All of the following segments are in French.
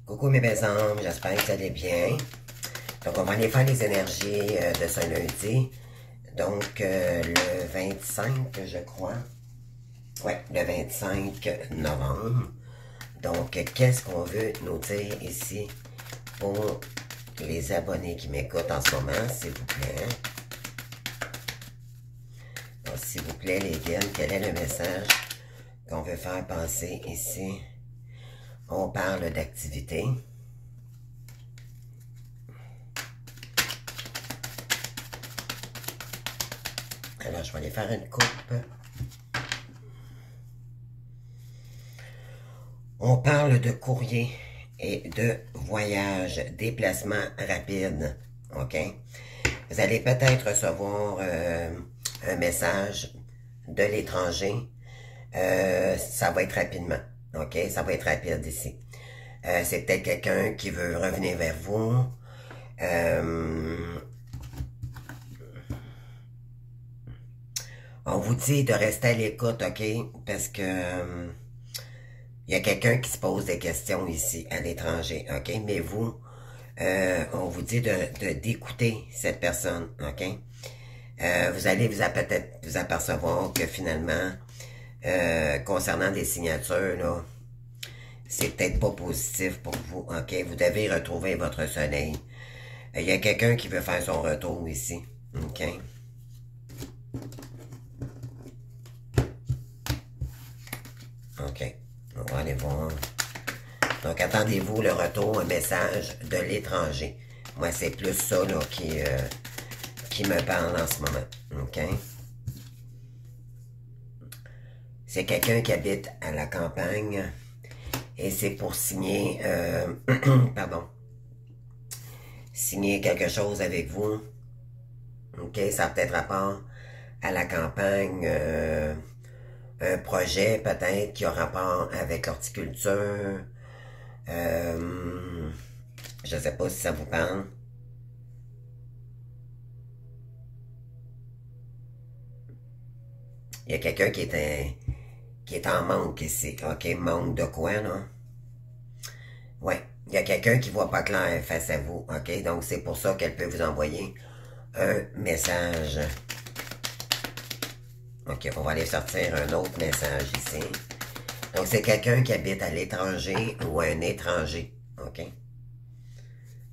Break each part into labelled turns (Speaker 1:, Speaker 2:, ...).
Speaker 1: Coucou mes belles âmes, j'espère que vous allez bien. Donc on va aller faire les énergies de ce lundi. Donc le 25, je crois. Ouais, le 25 novembre. Donc qu'est-ce qu'on veut nous dire ici pour les abonnés qui m'écoutent en ce moment, s'il vous plaît. Donc s'il vous plaît les guides, quel est le message qu'on veut faire passer ici? On parle d'activité. Alors, je vais aller faire une coupe. On parle de courrier et de voyage, déplacement rapide. OK? Vous allez peut-être recevoir un message de l'étranger. Ça va être rapidement. OK? Ça va être rapide ici. C'est peut-être quelqu'un qui veut revenir vers vous. On vous dit de rester à l'écoute, OK? Parce que il y a quelqu'un qui se pose des questions ici, à l'étranger, OK? Mais vous, on vous dit d'écouter cette personne, OK? Vous allez peut-être vous apercevoir que finalement, concernant des signatures, là, c'est peut-être pas positif pour vous, OK? Vous devez retrouver votre soleil. Il y a quelqu'un qui veut faire son retour ici, OK? OK. On va aller voir. Donc, attendez-vous le retour, un message de l'étranger. Moi, c'est plus ça là, qui me parle en ce moment. OK? C'est quelqu'un qui habite à la campagne et c'est pour signer, pardon, signer quelque chose avec vous. OK? Ça a peut-être rapport à la campagne, un projet peut-être qui a rapport avec l'horticulture. Je ne sais pas si ça vous parle. Il y a quelqu'un qui est en manque ici. OK, manque de quoi, là? Ouais, il y a quelqu'un qui voit pas clair face à vous. OK, donc c'est pour ça qu'elle peut vous envoyer un message. OK, on va aller sortir un autre message ici. Donc, c'est quelqu'un qui habite à l'étranger ou un étranger. OK?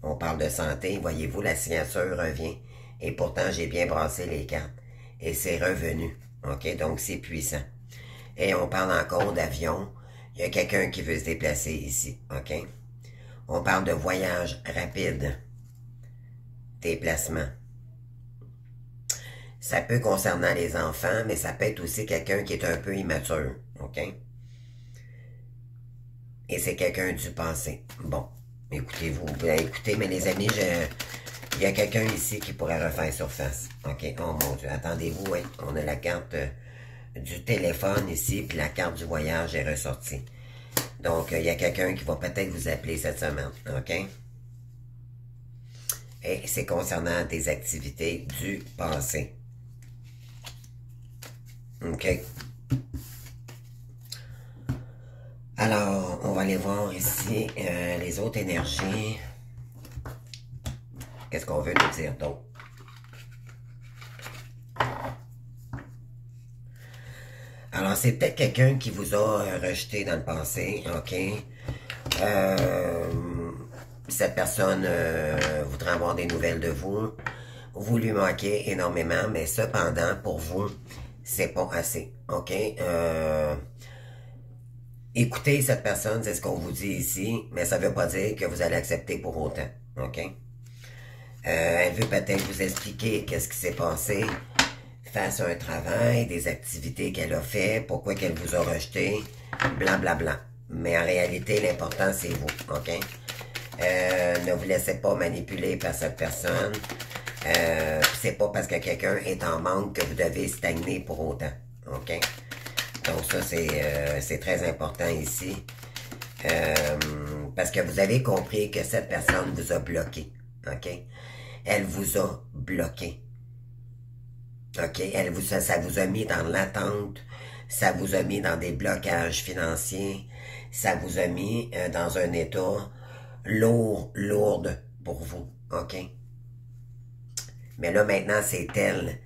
Speaker 1: On parle de santé. Voyez-vous, la signature revient. Et pourtant, j'ai bien brassé les cartes. Et c'est revenu. OK? Donc, c'est puissant. Et on parle encore d'avion. Il y a quelqu'un qui veut se déplacer ici. OK? On parle de voyage rapide. Déplacement. Ça peut concerner les enfants, mais ça peut être aussi quelqu'un qui est un peu immature. OK? Et c'est quelqu'un du passé. Bon, écoutez-vous, écoutez, mais les amis, il y a quelqu'un ici qui pourrait refaire surface. OK, oh mon Dieu, attendez-vous, oui, on a la carte du téléphone ici, puis la carte du voyage est ressortie. Donc, il y a quelqu'un qui va peut-être vous appeler cette semaine, OK? Et c'est concernant des activités du passé. OK? Alors, on va aller voir ici les autres énergies. Qu'est-ce qu'on veut nous dire d'autre? Alors, c'est peut-être quelqu'un qui vous a rejeté dans le passé, OK? Cette personne voudrait avoir des nouvelles de vous. Vous lui manquez énormément, mais cependant, pour vous, c'est pas assez, OK? Écoutez cette personne, c'est ce qu'on vous dit ici, mais ça ne veut pas dire que vous allez accepter pour autant, OK? Elle veut peut-être vous expliquer qu'est-ce qui s'est passé face à un travail, des activités qu'elle a fait, pourquoi qu'elle vous a rejeté, blablabla. Bla, bla. Mais en réalité, l'important, c'est vous, OK? Ne vous laissez pas manipuler par cette personne. C'est pas parce que quelqu'un est en manque que vous devez stagner pour autant, OK? Donc ça, c'est très important ici. Parce que vous avez compris que cette personne vous a bloqué. OK? Elle vous a bloqué. OK? Ça vous a mis dans l'attente. Ça vous a mis dans des blocages financiers. Ça vous a mis dans un état lourde pour vous, OK? Mais là, maintenant, c'est elle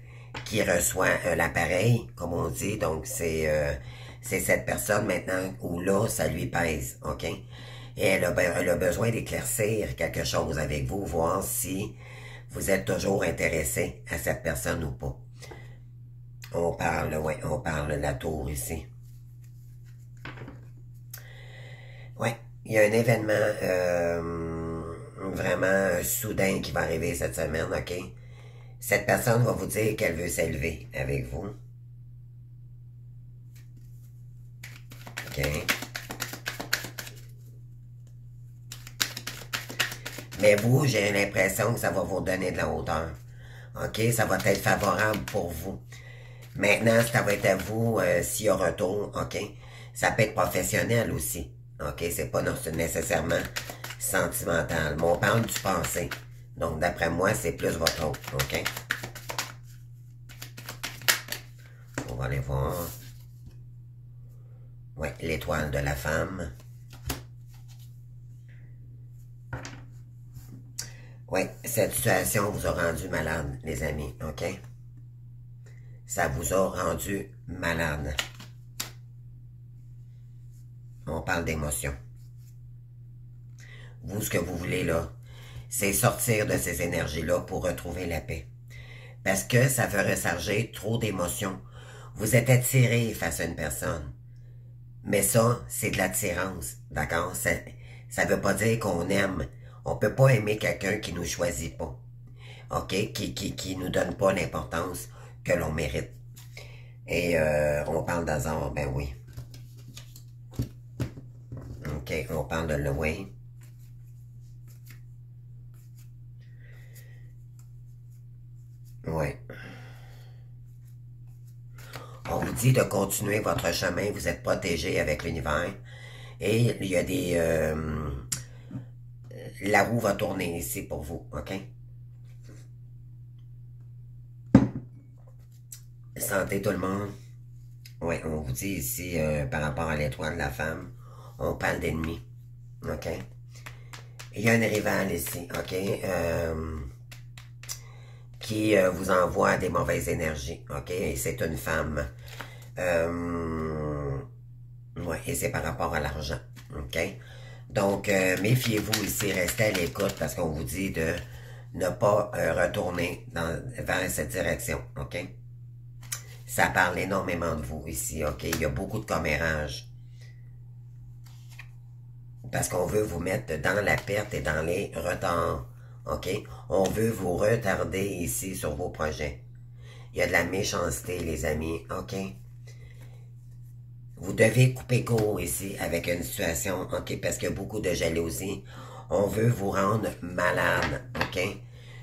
Speaker 1: qui reçoit l'appareil, comme on dit. Donc, c'est cette personne maintenant où là, ça lui pèse, OK? Et elle a besoin d'éclaircir quelque chose avec vous, voir si vous êtes toujours intéressé à cette personne ou pas. On parle, ouais, on parle de la tour ici. Ouais, il y a un événement vraiment soudain qui va arriver cette semaine, OK? Cette personne va vous dire qu'elle veut s'élever avec vous. OK? Mais vous, j'ai l'impression que ça va vous donner de la hauteur. OK? Ça va être favorable pour vous. Maintenant, ça va être à vous s'il y a retour. OK? Ça peut être professionnel aussi. OK? C'est pas nécessairement sentimental. Mais on parle du passé. Donc, d'après moi, c'est plus votre autre. OK? On va aller voir. Oui, l'étoile de la femme. Oui, cette situation vous a rendu malade, les amis, OK? Ça vous a rendu malade. On parle d'émotion. Vous, ce que vous voulez, là, c'est sortir de ces énergies-là pour retrouver la paix. Parce que ça veut recharger trop d'émotions. Vous êtes attiré face à une personne. Mais ça, c'est de l'attirance, d'accord? Ça veut pas dire qu'on aime. On peut pas aimer quelqu'un qui nous choisit pas. OK? Qui nous donne pas l'importance que l'on mérite. Et on parle d'hasard, ben oui. OK, on parle de loin. Ouais. On vous dit de continuer votre chemin, vous êtes protégé avec l'univers. Et il y a des... la roue va tourner ici pour vous, OK? Santé tout le monde. Oui, on vous dit ici, par rapport à l'étoile de la femme, on parle d'ennemis, OK? Il y a un rival ici, OK? Qui vous envoie des mauvaises énergies, OK? Et c'est une femme. Ouais, et c'est par rapport à l'argent, OK? Donc, méfiez-vous ici, restez à l'écoute parce qu'on vous dit de ne pas retourner vers cette direction, OK? Ça parle énormément de vous ici, OK? Il y a beaucoup de commérages. Parce qu'on veut vous mettre dans la perte et dans les retards, OK? On veut vous retarder ici sur vos projets. Il y a de la méchanceté, les amis, OK? Vous devez couper court ici avec une situation, OK? Parce qu'il y a beaucoup de jalousie. On veut vous rendre malade, OK?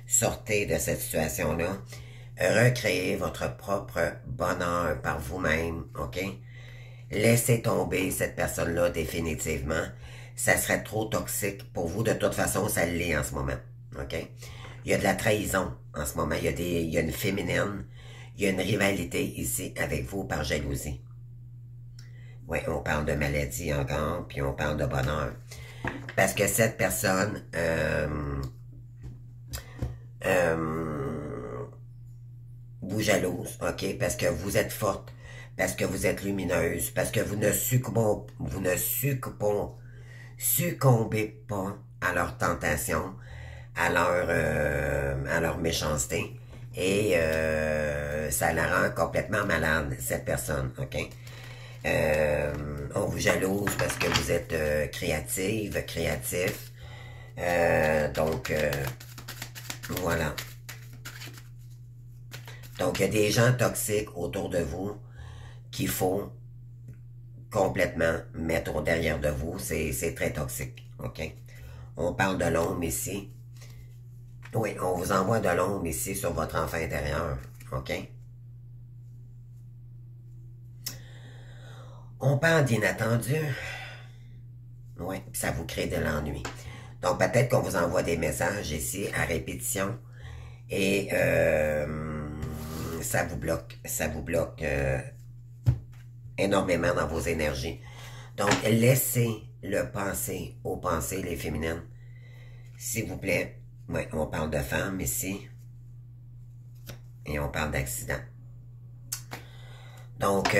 Speaker 1: Sortez de cette situation-là. Recréez votre propre bonheur par vous-même, OK? Laissez tomber cette personne-là définitivement. Ça serait trop toxique pour vous. De toute façon, ça l'est en ce moment, OK? Il y a de la trahison en ce moment. Il y a une féminine. Il y a une rivalité ici avec vous par jalousie. Oui, on parle de maladie encore, puis on parle de bonheur. Parce que cette personne vous jalouse, OK? Parce que vous êtes forte, parce que vous êtes lumineuse, parce que vous ne succombez pas à leur tentation, à leur méchanceté. Et ça la rend complètement malade, cette personne, OK? On vous jalouse parce que vous êtes créatif. Donc, voilà. Donc, il y a des gens toxiques autour de vous qu'il faut complètement mettre derrière de vous. C'est très toxique, OK? On parle de l'ombre ici. Oui, on vous envoie de l'ombre ici sur votre enfant intérieur, OK? On parle d'inattendu. Oui, ça vous crée de l'ennui. Donc, peut-être qu'on vous envoie des messages ici à répétition et ça vous bloque énormément dans vos énergies. Donc, laissez le penser aux pensées, les féminines. S'il vous plaît. Oui, on parle de femmes ici. Et on parle d'accident. Donc,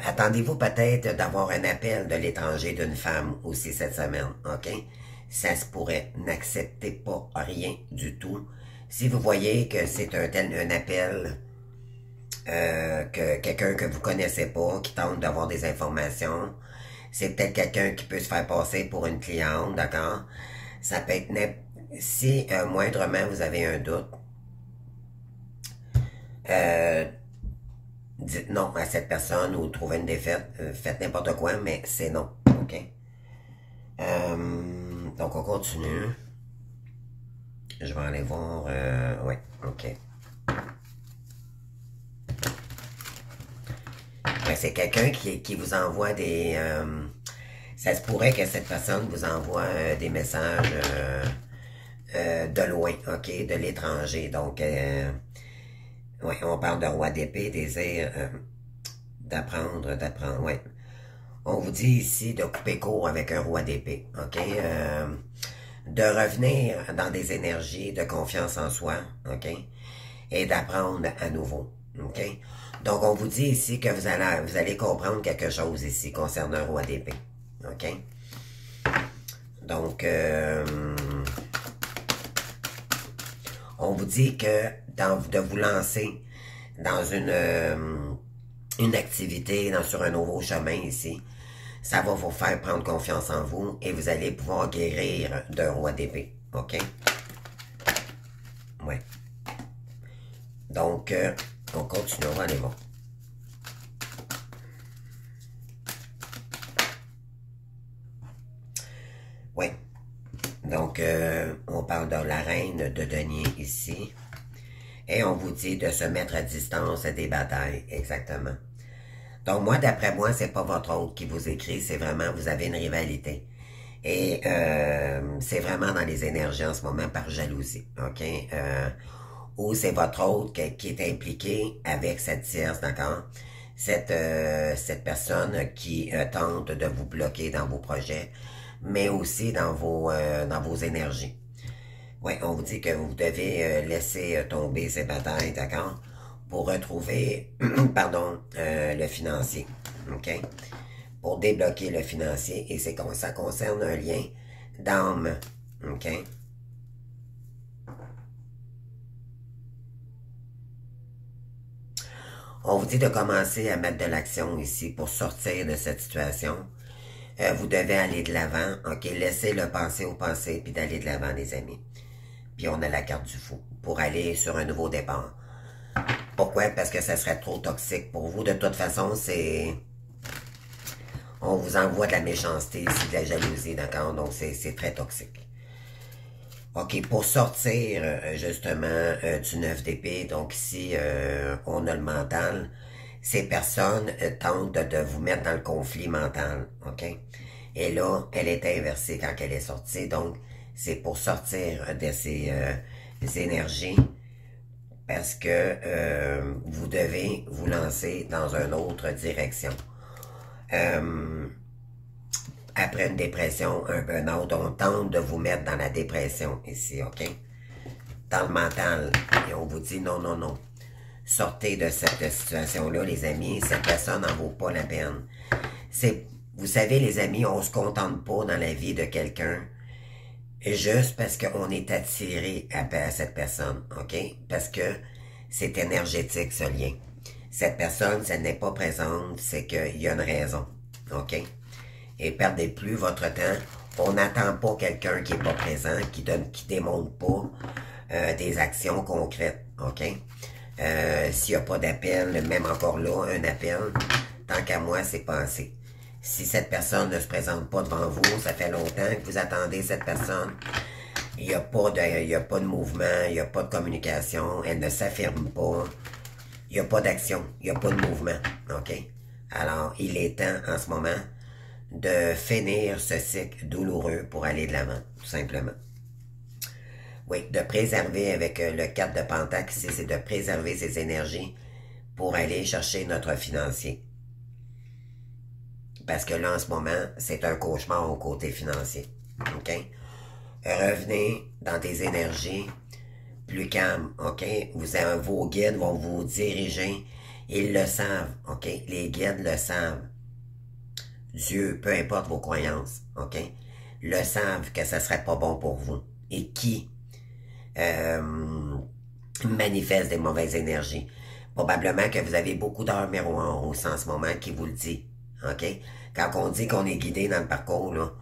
Speaker 1: attendez-vous peut-être d'avoir un appel de l'étranger d'une femme aussi cette semaine, OK? Ça se pourrait. N'acceptez pas rien du tout. Si vous voyez que c'est un appel, que quelqu'un que vous connaissez pas, qui tente d'avoir des informations, c'est peut-être quelqu'un qui peut se faire passer pour une cliente, d'accord? Ça peut être... Si moindrement vous avez un doute, dites non à cette personne ou trouvez une défaite, faites n'importe quoi, mais c'est non, ok? Donc on continue. Je vais aller voir, ouais, ok. Ouais, c'est quelqu'un qui vous envoie des... ça se pourrait que cette personne vous envoie des messages de loin, ok, de l'étranger. Donc, ouais, on parle de roi d'épée, désir d'apprendre, ouais. On vous dit ici de couper court avec un roi d'épée, ok? De revenir dans des énergies de confiance en soi, ok? Et d'apprendre à nouveau, ok? Donc, on vous dit ici que vous allez comprendre quelque chose ici concernant un roi d'épée, ok? Donc, on vous dit que de vous lancer dans une activité, sur un nouveau chemin ici, ça va vous faire prendre confiance en vous et vous allez pouvoir guérir d'un roi d'épée. OK? Ouais. Donc, on continue, on va aller voir. Oui. Donc, on parle de la reine de denier ici. Et on vous dit de se mettre à distance des batailles. Exactement. Donc, moi, d'après moi, c'est pas votre hôte qui vous écrit, c'est vraiment, vous avez une rivalité. Et c'est vraiment dans les énergies en ce moment par jalousie, OK? Ou c'est votre hôte qui est impliqué avec cette tierce, d'accord? Cette personne qui tente de vous bloquer dans vos projets, mais aussi dans vos énergies. Oui, on vous dit que vous devez laisser tomber ces batailles, d'accord? Pour retrouver, pardon, le financier, OK? Pour débloquer le financier, et ça concerne un lien d'âme, OK? On vous dit de commencer à mettre de l'action ici pour sortir de cette situation. Vous devez aller de l'avant, OK? Laissez le penser au passé, puis d'aller de l'avant, les amis. Puis on a la carte du fou pour aller sur un nouveau départ. Pourquoi? Parce que ça serait trop toxique pour vous. De toute façon, c'est... On vous envoie de la méchanceté ici, de la jalousie, d'accord? Donc, c'est très toxique. OK, pour sortir, justement, du 9 d'épée, donc ici, on a le mental. Ces personnes tentent de vous mettre dans le conflit mental, OK? Et là, elle est inversée quand elle est sortie, donc c'est pour sortir de ces énergies parce que vous devez vous lancer dans une autre direction. Après une dépression, un burn-out, on tente de vous mettre dans la dépression ici, OK? Dans le mental. Et on vous dit non, non, non. Sortez de cette situation-là, les amis. Cette personne n'en vaut pas la peine. Vous savez, les amis, on se contente pas dans la vie de quelqu'un juste parce qu'on est attiré à cette personne, OK? Parce que c'est énergétique, ce lien. Cette personne, si elle n'est pas présente, c'est qu'il y a une raison, OK? Et perdez plus votre temps. On n'attend pas quelqu'un qui n'est pas présent, qui démontre pas des actions concrètes, OK? S'il n'y a pas d'appel, même encore là, un appel, tant qu'à moi, c'est pas assez. Si cette personne ne se présente pas devant vous, ça fait longtemps que vous attendez cette personne, il n'y a pas de mouvement, il n'y a pas de communication, elle ne s'affirme pas, il n'y a pas d'action, il n'y a pas de mouvement, OK? Alors, il est temps, en ce moment, de finir ce cycle douloureux pour aller de l'avant, tout simplement. Oui, de préserver avec le 4 de Pentacle ici, c'est de préserver ses énergies pour aller chercher notre financier. Parce que là, en ce moment, c'est un cauchemar au côté financier. OK? Revenez dans des énergies plus calmes, OK? Vos guides vont vous diriger. Ils le savent, OK? Les guides le savent. Dieu, peu importe vos croyances, OK? Le savent que ça serait pas bon pour vous. Et qui manifeste des mauvaises énergies? Probablement que vous avez beaucoup d'heures miroirs aussi en ce moment qui vous le dit, OK? Quand on dit qu'on est guidé dans le parcours, là,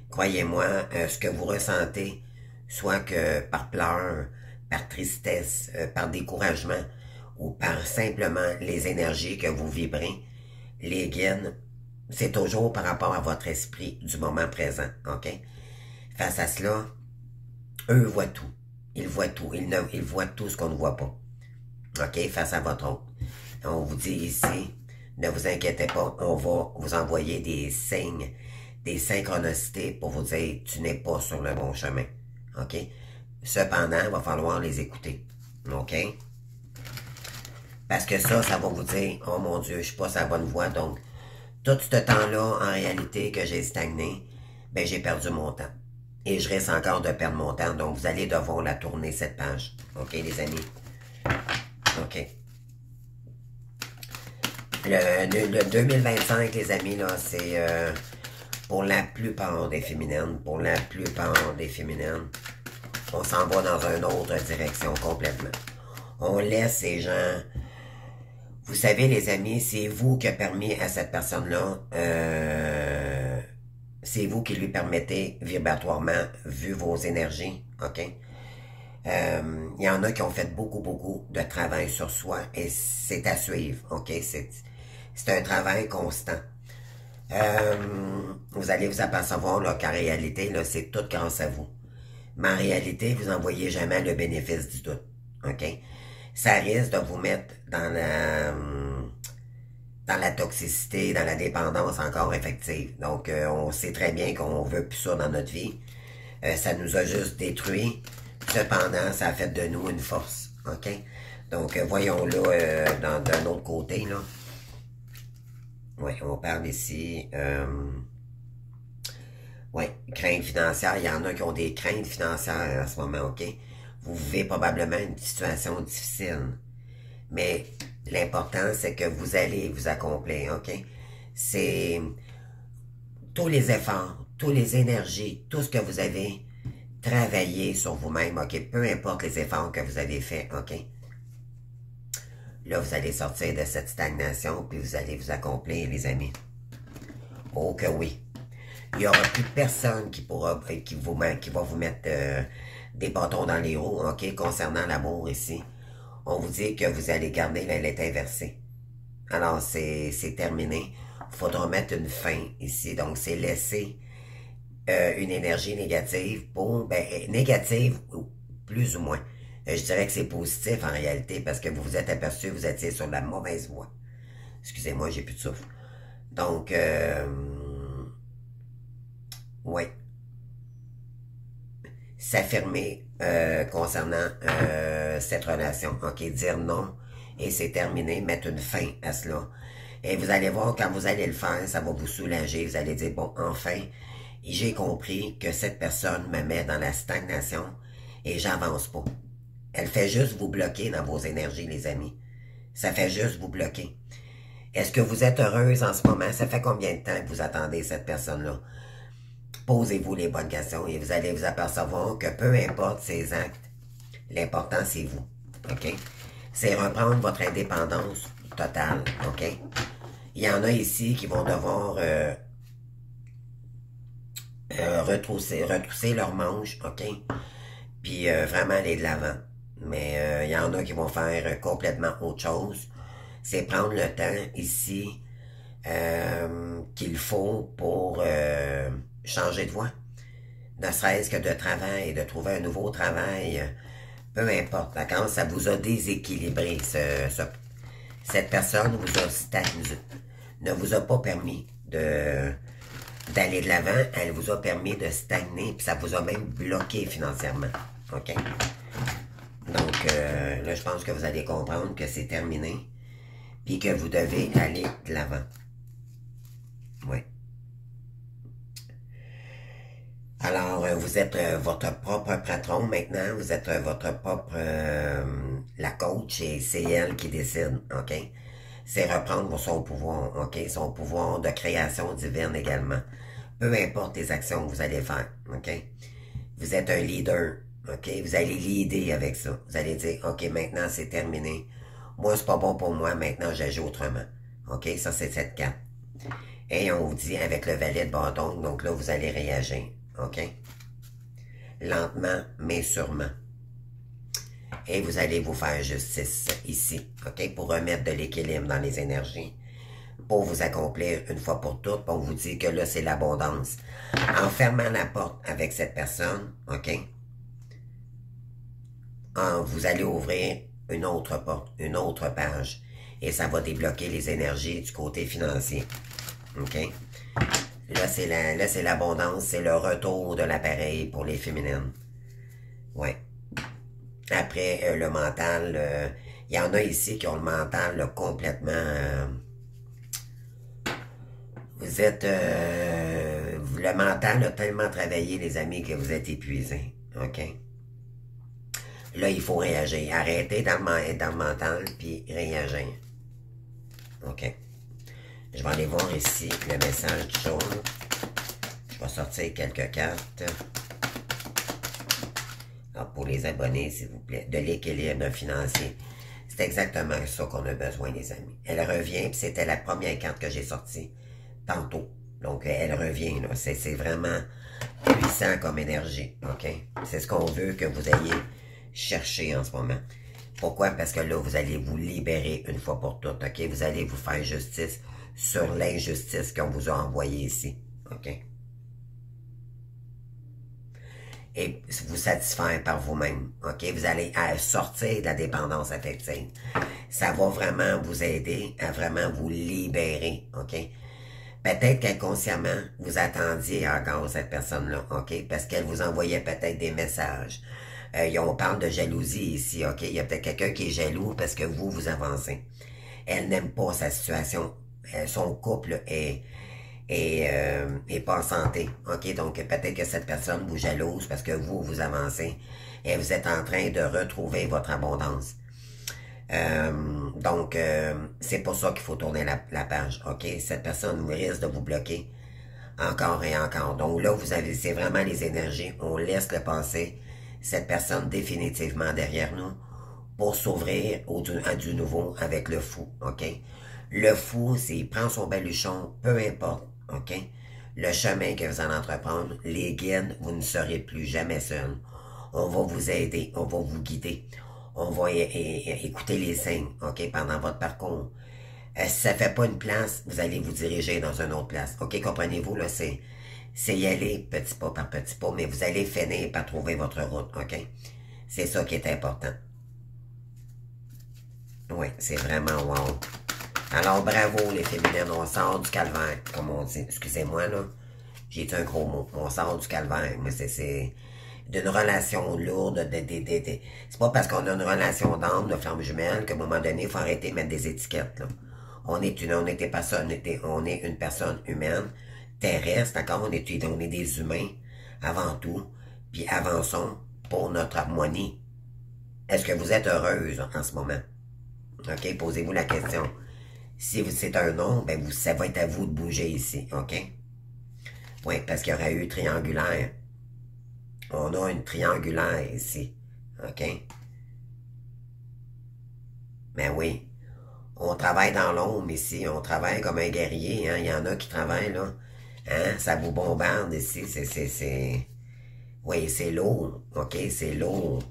Speaker 1: croyez-moi, ce que vous ressentez, soit que par pleurs, par tristesse, par découragement, ou par simplement les énergies que vous vibrez, les guides, c'est toujours par rapport à votre esprit du moment présent, OK? Face à cela, eux voient tout. Ils voient tout. Ils voient tout ce qu'on ne voit pas. OK? Face à votre autre. On vous dit ici, ne vous inquiétez pas, on va vous envoyer des signes, des synchronicités pour vous dire, tu n'es pas sur le bon chemin. OK? Cependant, il va falloir les écouter. OK? Parce que ça va vous dire, oh mon Dieu, je suis pas sur la bonne voie, donc tout ce temps-là, en réalité, que j'ai stagné, ben j'ai perdu mon temps. Et je risque encore de perdre mon temps, donc vous allez devoir la tourner, cette page. OK, les amis? OK. Le 2025, les amis, là, c'est pour la plupart des féminines, on s'en va dans une autre direction complètement. On laisse ces gens... Vous savez, les amis, c'est vous qui a permis à cette personne-là, c'est vous qui lui permettez vibratoirement, vu vos énergies, OK? Il y en a qui ont fait beaucoup de travail sur soi et c'est à suivre, OK? C'est un travail constant. Vous allez vous apercevoir qu'en réalité, là, c'est tout grâce à vous. Mais en réalité, vous n'en voyez jamais le bénéfice du doute, OK? Ça risque de vous mettre dans la toxicité, dans la dépendance encore effective. Donc, on sait très bien qu'on veut plus ça dans notre vie. Ça nous a juste détruit. Cependant, ça a fait de nous une force. OK? Donc, voyons-le d'un autre côté, là. Oui, on parle ici. Oui, crainte financière. Il y en a qui ont des craintes financières en ce moment, OK? Vous vivez probablement une situation difficile. Mais l'important, c'est que vous allez vous accomplir, OK? C'est tous les efforts, toutes les énergies, tout ce que vous avez travaillé sur vous-même, OK? Peu importe les efforts que vous avez faits, OK? Là, vous allez sortir de cette stagnation, puis vous allez vous accomplir, les amis. Oh que oui. Il n'y aura plus personne qui va vous mettre des bâtons dans les roues, OK? Concernant l'amour ici. On vous dit que vous allez garder la lettre inversée. Alors, c'est terminé. Il faudra mettre une fin ici. Donc, c'est laisser une énergie négative pour... négative, plus ou moins. Je dirais que c'est positif en réalité parce que vous vous êtes aperçu, vous étiez sur la mauvaise voie. Excusez-moi, j'ai plus de souffle. Donc, oui. S'affirmer concernant cette relation. OK, dire non et c'est terminé, mettre une fin à cela. Et vous allez voir, quand vous allez le faire, ça va vous soulager. Vous allez dire, bon, enfin, j'ai compris que cette personne me met dans la stagnation et j'avance pas. Elle fait juste vous bloquer dans vos énergies, les amis. Ça fait juste vous bloquer. Est-ce que vous êtes heureuse en ce moment? Ça fait combien de temps que vous attendez cette personne-là? Posez-vous les bonnes questions et vous allez vous apercevoir que peu importe ses actes, l'important c'est vous, OK? C'est reprendre votre indépendance totale, OK? Il y en a ici qui vont devoir retrousser leurs manches, OK? Puis vraiment aller de l'avant. Mais il y en a qui vont faire complètement autre chose. C'est prendre le temps ici qu'il faut pour changer de voie. Ne serait-ce que de travail, de trouver un nouveau travail, peu importe. Quand ça vous a déséquilibré, cette personne vous a ne vous a pas permis d'aller de l'avant, elle vous a permis de stagner, puis ça vous a même bloqué financièrement. OK? Donc, là, je pense que vous allez comprendre que c'est terminé, puis que vous devez aller de l'avant. Oui. Alors, vous êtes votre propre patron maintenant, vous êtes votre propre la coach et c'est elle qui décide, OK? C'est reprendre son pouvoir, OK? Son pouvoir de création divine également. Peu importe les actions que vous allez faire, OK? Vous êtes un leader, OK? Vous allez leader avec ça. Vous allez dire, OK, maintenant c'est terminé. Moi, c'est pas bon pour moi, maintenant j'agis autrement. OK? Ça, c'est cette carte. Et on vous dit avec le valet de bâton, donc là, vous allez réagir, OK? Lentement, mais sûrement. Et vous allez vous faire justice ici, OK? Pour remettre de l'équilibre dans les énergies. Pour vous accomplir une fois pour toutes. On vous dit que là, c'est l'abondance. En fermant la porte avec cette personne, OK? Vous allez ouvrir une autre porte, une autre page. Et ça va débloquer les énergies du côté financier. OK? Là, c'est l'abondance, c'est le retour de l'appareil pour les féminines. Ouais. Après, le mental, il y en a ici qui ont le mental là, complètement... vous êtes... le mental a tellement travaillé, les amis, que vous êtes épuisés. OK? Là, il faut réagir. Arrêtez dans le mental, puis réagir. OK? Je vais aller voir ici le message du jour. Je vais sortir quelques cartes. Alors, pour les abonnés, s'il vous plaît. De l'équilibre financier. C'est exactement ça qu'on a besoin, les amis. Elle revient, puis c'était la première carte que j'ai sortie tantôt. Donc, elle revient, là. C'est vraiment puissant comme énergie, OK? C'est ce qu'on veut que vous ayez cherché en ce moment. Pourquoi? Parce que là, vous allez vous libérer une fois pour toutes, OK? Vous allez vous faire justice sur l'injustice qu'on vous a envoyée ici, OK? Et vous satisfaire par vous-même, OK? Vous allez sortir de la dépendance affective. Ça va vraiment vous aider à vraiment vous libérer, OK? Peut-être qu'inconsciemment, vous attendiez encore cette personne-là, OK? Parce qu'elle vous envoyait peut-être des messages. On parle de jalousie ici, OK? Il y a peut-être quelqu'un qui est jaloux parce que vous avancez. Elle n'aime pas sa situation. Son couple est pas en santé, OK? Donc, peut-être que cette personne vous jalouse parce que vous avancez et vous êtes en train de retrouver votre abondance. Donc, c'est pour ça qu'il faut tourner la page, OK? Cette personne risque de vous bloquer encore et encore. Donc là, c'est vraiment les énergies. On laisse le passé, cette personne définitivement derrière nous pour s'ouvrir à du nouveau avec le fou, OK? Le fou, s'il prend son baluchon, peu importe, OK? Le chemin que vous allez entreprendre, les guides, vous ne serez plus jamais seul. On va vous aider, on va vous guider. On va écouter les signes, OK, pendant votre parcours. Si ça ne fait pas une place, vous allez vous diriger dans une autre place. OK, comprenez-vous, là, c'est y aller petit pas par petit pas, mais vous allez finir par trouver votre route, OK? C'est ça qui est important. Oui, c'est vraiment wow. Alors, bravo les féminines, on sort du calvaire, comme on dit. Excusez-moi, là, j'ai dit un gros mot. On sort du calvaire, mais c'est d'une relation lourde, c'est pas parce qu'on a une relation d'âme, de flamme jumelle, qu'à un moment donné, il faut arrêter de mettre des étiquettes, là. On est une personne humaine, terrestre, d'accord? On est des humains, avant tout, puis avançons pour notre harmonie. Est-ce que vous êtes heureuse en ce moment? OK? Posez-vous la question. Si c'est un non, ben ça va être à vous de bouger ici, OK? Oui, parce qu'il y aurait eu triangulaire. On a une triangulaire ici, OK? Ben oui. On travaille dans l'ombre ici, on travaille comme un guerrier, hein? Il y en a qui travaillent, là. Hein? Ça vous bombarde ici, oui, c'est lourd, OK? C'est lourd.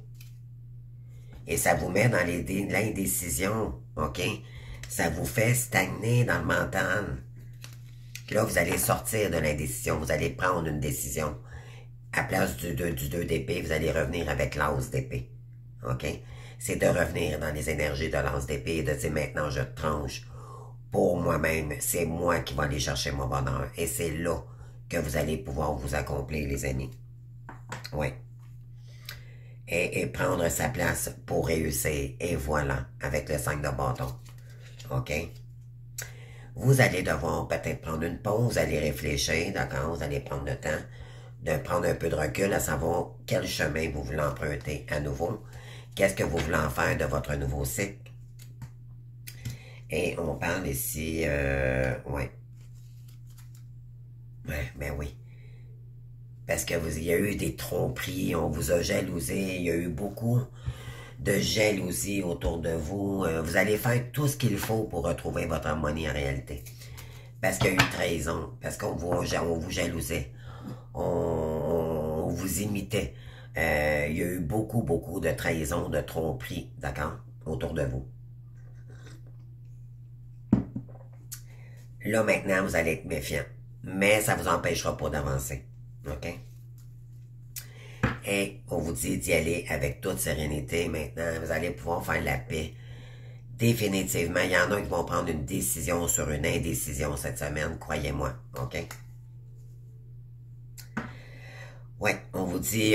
Speaker 1: Et ça vous met dans l'indécision, OK? Ça vous fait stagner dans le mental. Là, vous allez sortir de l'indécision, vous allez prendre une décision. À place du 2 d'épée, vous allez revenir avec l'as d'épée. OK? C'est de revenir dans les énergies de l'as d'épée et de dire maintenant je tranche pour moi-même. C'est moi qui vais aller chercher mon bonheur. Et c'est là que vous allez pouvoir vous accomplir, les amis. Oui. Et prendre sa place pour réussir. Et voilà, avec le 5 de bâton. OK? Vous allez devoir peut-être prendre une pause, vous allez réfléchir, d'accord? Vous allez prendre le temps de prendre un peu de recul à savoir quel chemin vous voulez emprunter à nouveau. Qu'est-ce que vous voulez en faire de votre nouveau cycle? Et on parle ici, ouais. Ouais, ben oui. Parce que il y a eu des tromperies, on vous a jalousé, il y a eu beaucoup de jalousie autour de vous. Vous allez faire tout ce qu'il faut pour retrouver votre harmonie en réalité. Parce qu'il y a eu trahison, parce qu'on vous jalousait, on vous imitait. Il y a eu beaucoup, beaucoup de trahison, de tromperies, d'accord, autour de vous. Là, maintenant, vous allez être méfiant. Mais ça ne vous empêchera pas d'avancer. OK? Et on vous dit d'y aller avec toute sérénité maintenant. Vous allez pouvoir faire la paix. Définitivement, il y en a qui vont prendre une décision sur une indécision cette semaine, croyez-moi. OK? Ouais, on vous dit,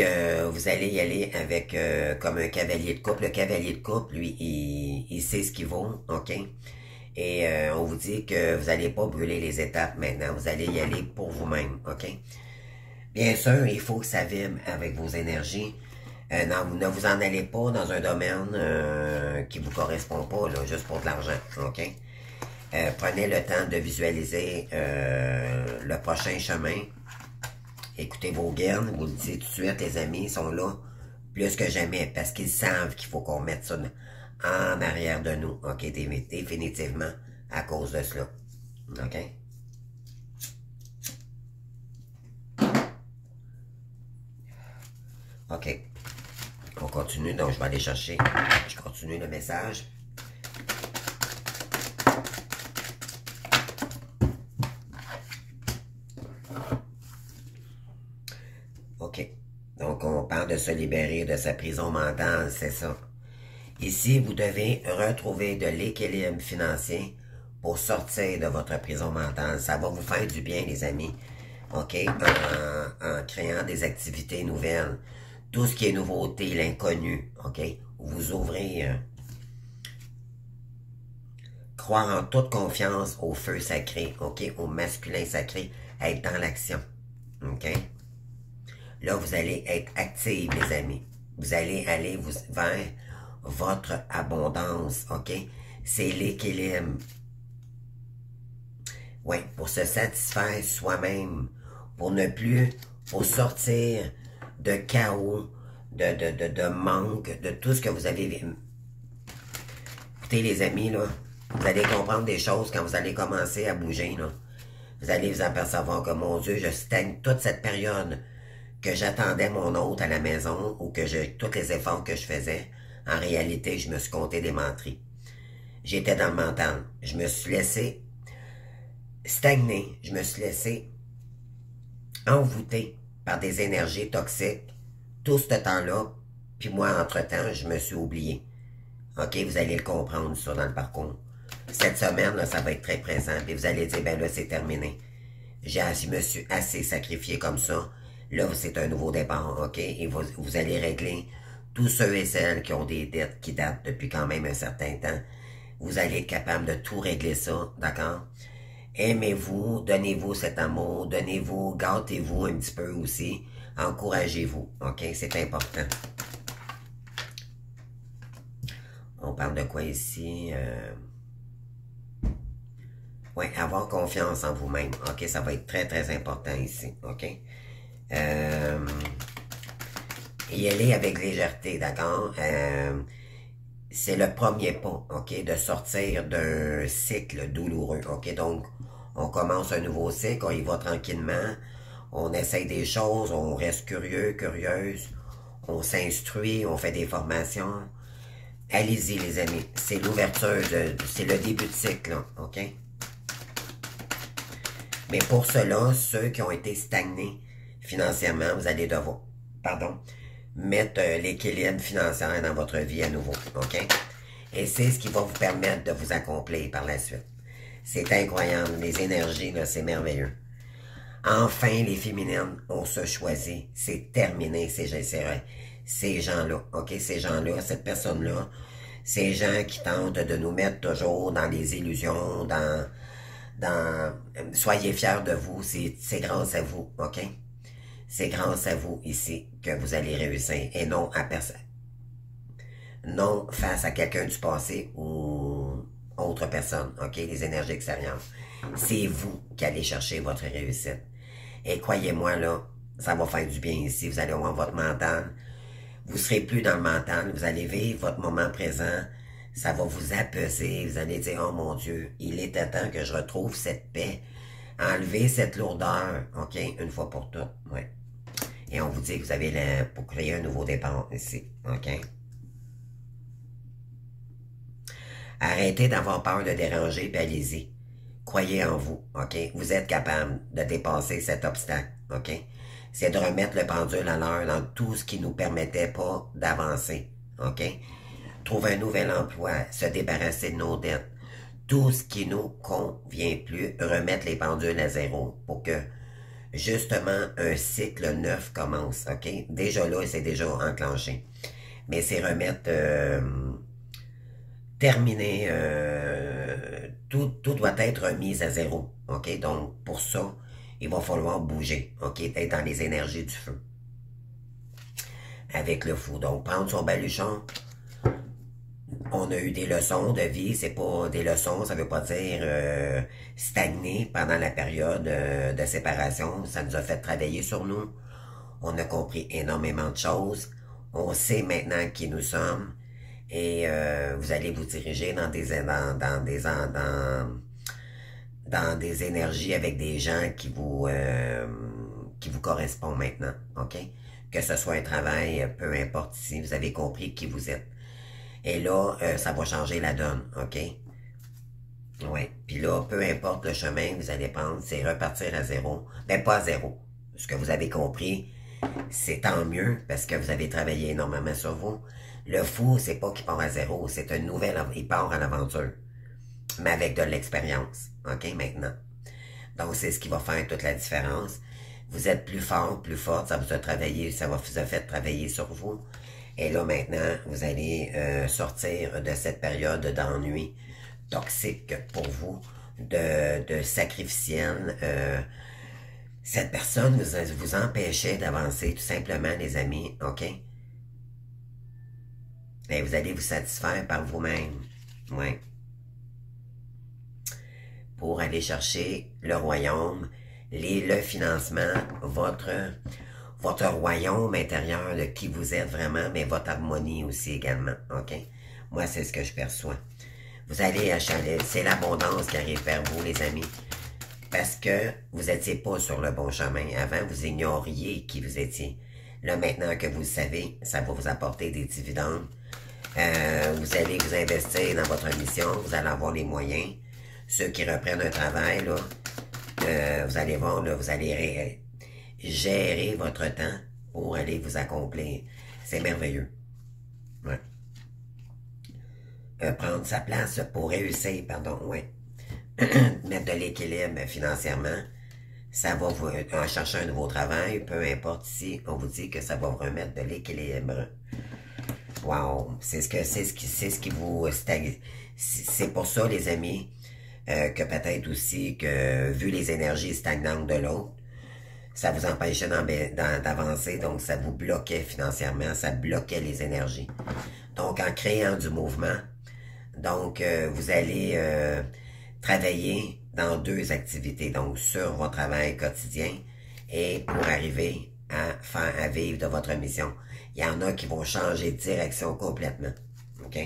Speaker 1: vous allez y aller avec comme un cavalier de couple. Le cavalier de couple, lui, il sait ce qu'il vaut, OK? Et on vous dit que vous n'allez pas brûler les étapes maintenant. Vous allez y aller pour vous-même, OK? Bien sûr, il faut que ça vibre avec vos énergies. Non, ne vous en allez pas dans un domaine qui vous correspond pas, là, juste pour de l'argent, OK? Prenez le temps de visualiser le prochain chemin. Écoutez vos guides, vous le dites tout de suite, les amis sont là plus que jamais parce qu'ils savent qu'il faut qu'on mette ça en arrière de nous, OK? Définitivement à cause de cela, OK? OK. On continue, donc je vais aller chercher. Je continue le message. OK. Donc, on parle de se libérer de sa prison mentale, c'est ça. Ici, vous devez retrouver de l'équilibre financier pour sortir de votre prison mentale. Ça va vous faire du bien, les amis. OK? En créant des activités nouvelles. Tout ce qui est nouveauté, l'inconnu. OK? Vous ouvrez... croire en toute confiance au feu sacré. OK? Au masculin sacré. Être dans l'action. OK? Là, vous allez être actifs, les amis. Vous allez aller vers votre abondance, OK? C'est l'équilibre. Oui, pour se satisfaire soi-même, pour ne plus, pour sortir de chaos, de manque, de tout ce que vous avez vécu. Écoutez, les amis, là, vous allez comprendre des choses quand vous allez commencer à bouger, là. Vous allez vous apercevoir que, mon Dieu, je stagne toute cette période que j'attendais mon hôte à la maison ou que tous les efforts que je faisais, en réalité, je me suis compté des menteries. J'étais dans le mental. Je me suis laissé stagner. Je me suis laissé envoûter par des énergies toxiques tout ce temps-là. Puis moi, entre-temps, je me suis oublié. OK, vous allez le comprendre, ça, dans le parcours. Cette semaine, là, ça va être très présent. Puis vous allez dire, ben là, c'est terminé. Je me suis assez sacrifié comme ça. Là, c'est un nouveau départ, OK? Et vous allez régler tous ceux et celles qui ont des dettes qui datent depuis quand même un certain temps. Vous allez être capable de tout régler ça, d'accord? Aimez-vous, donnez-vous cet amour, donnez-vous, gâtez-vous un petit peu aussi. Encouragez-vous, OK? C'est important. On parle de quoi ici? Oui, avoir confiance en vous-même. OK, ça va être très, très important ici. OK? Y aller avec légèreté, d'accord? C'est le premier pas, OK? De sortir d'un cycle douloureux, OK? Donc, on commence un nouveau cycle, on y va tranquillement. On essaye des choses, on reste curieux, curieuse. On s'instruit, on fait des formations. Allez-y, les amis. C'est l'ouverture, c'est le début de cycle, là, OK? Mais pour cela, ceux qui ont été stagnés financièrement, vous allez devoir, mettre l'équilibre financier dans votre vie à nouveau, OK? Et c'est ce qui va vous permettre de vous accomplir par la suite. C'est incroyable, les énergies, là, c'est merveilleux. Enfin, les féminines, on se choisit. C'est terminé, ces gens-là, OK? Ces gens-là, cette personne-là, ces gens qui tentent de nous mettre toujours dans les illusions, soyez fiers de vous, c'est grâce à vous, OK? c'est grâce à vous ici que vous allez réussir et non à personne. Non face à quelqu'un du passé ou autre personne, ok? Les énergies extérieures. C'est vous qui allez chercher votre réussite. Et croyez-moi, là, ça va faire du bien ici. Vous allez avoir votre mental. Vous serez plus dans le mental. Vous allez vivre votre moment présent. Ça va vous apaiser. Vous allez dire, oh mon Dieu, il était temps que je retrouve cette paix. Enlever cette lourdeur, ok? Une fois pour toutes, ouais. Et on vous dit que vous avez pour créer un nouveau départ ici, ok? Arrêtez d'avoir peur de déranger, puis allez-y. Croyez en vous, ok? Vous êtes capable de dépasser cet obstacle, ok? C'est de remettre le pendule à l'heure dans tout ce qui nous permettait pas d'avancer, ok? Trouver un nouvel emploi, se débarrasser de nos dettes, tout ce qui nous convient plus, remettre les pendules à zéro pour que, justement, un cycle neuf commence, ok? Déjà là, c'est déjà enclenché. Mais c'est remettre... terminé, tout doit être remis à zéro, ok? Donc, pour ça, il va falloir bouger, ok? Être dans les énergies du feu. Avec le fou. Donc, prendre son baluchon. On a eu des leçons de vie, c'est pas des leçons, ça veut pas dire stagner pendant la période de séparation. Ça nous a fait travailler sur nous. On a compris énormément de choses. On sait maintenant qui nous sommes. Et vous allez vous diriger dans des énergies avec des gens qui vous correspondent maintenant, ok? Que ce soit un travail, peu importe ici, vous avez compris qui vous êtes. Et là, ça va changer la donne, ok? Ouais. Puis là, peu importe le chemin que vous allez prendre, c'est repartir à zéro. Ben, pas à zéro. Ce que vous avez compris, c'est tant mieux, parce que vous avez travaillé énormément sur vous. Le fou, c'est pas qu'il part à zéro, c'est une nouvelle, il part à l'aventure. Mais avec de l'expérience, ok, maintenant. Donc, c'est ce qui va faire toute la différence. Vous êtes plus fort, plus forte, ça vous a travaillé, ça vous a fait travailler sur vous. Et là, maintenant, vous allez sortir de cette période d'ennui toxique pour vous, de sacrificiel. Cette personne vous empêchait d'avancer, tout simplement, les amis, ok? Et vous allez vous satisfaire par vous-même, oui. Pour aller chercher le royaume, le financement, votre royaume intérieur de qui vous êtes vraiment, mais votre harmonie aussi également, ok? Moi, c'est ce que je perçois. Vous allez achaler, c'est l'abondance qui arrive vers vous, les amis. Parce que vous n'étiez pas sur le bon chemin. Avant, vous ignoriez qui vous étiez. Là, maintenant que vous le savez, ça va vous apporter des dividendes. Vous allez vous investir dans votre mission, vous allez avoir les moyens. Ceux qui reprennent un travail, là, vous allez voir, là, vous allez gérer votre temps pour aller vous accomplir. C'est merveilleux. Ouais. Prendre sa place pour réussir, pardon, ouais. Mettre de l'équilibre financièrement, ça va vous, en cherchant un nouveau travail, peu importe si on vous dit que ça va vous remettre de l'équilibre. Wow, c'est ce qui vous stagne. C'est pour ça, les amis, que peut-être aussi que, vu les énergies stagnantes de l'autre, ça vous empêchait d'avancer, donc ça vous bloquait financièrement, ça bloquait les énergies. Donc, en créant du mouvement, donc, vous allez travailler dans deux activités, donc sur votre travail quotidien et pour arriver à vivre de votre mission. Il y en a qui vont changer de direction complètement, ok?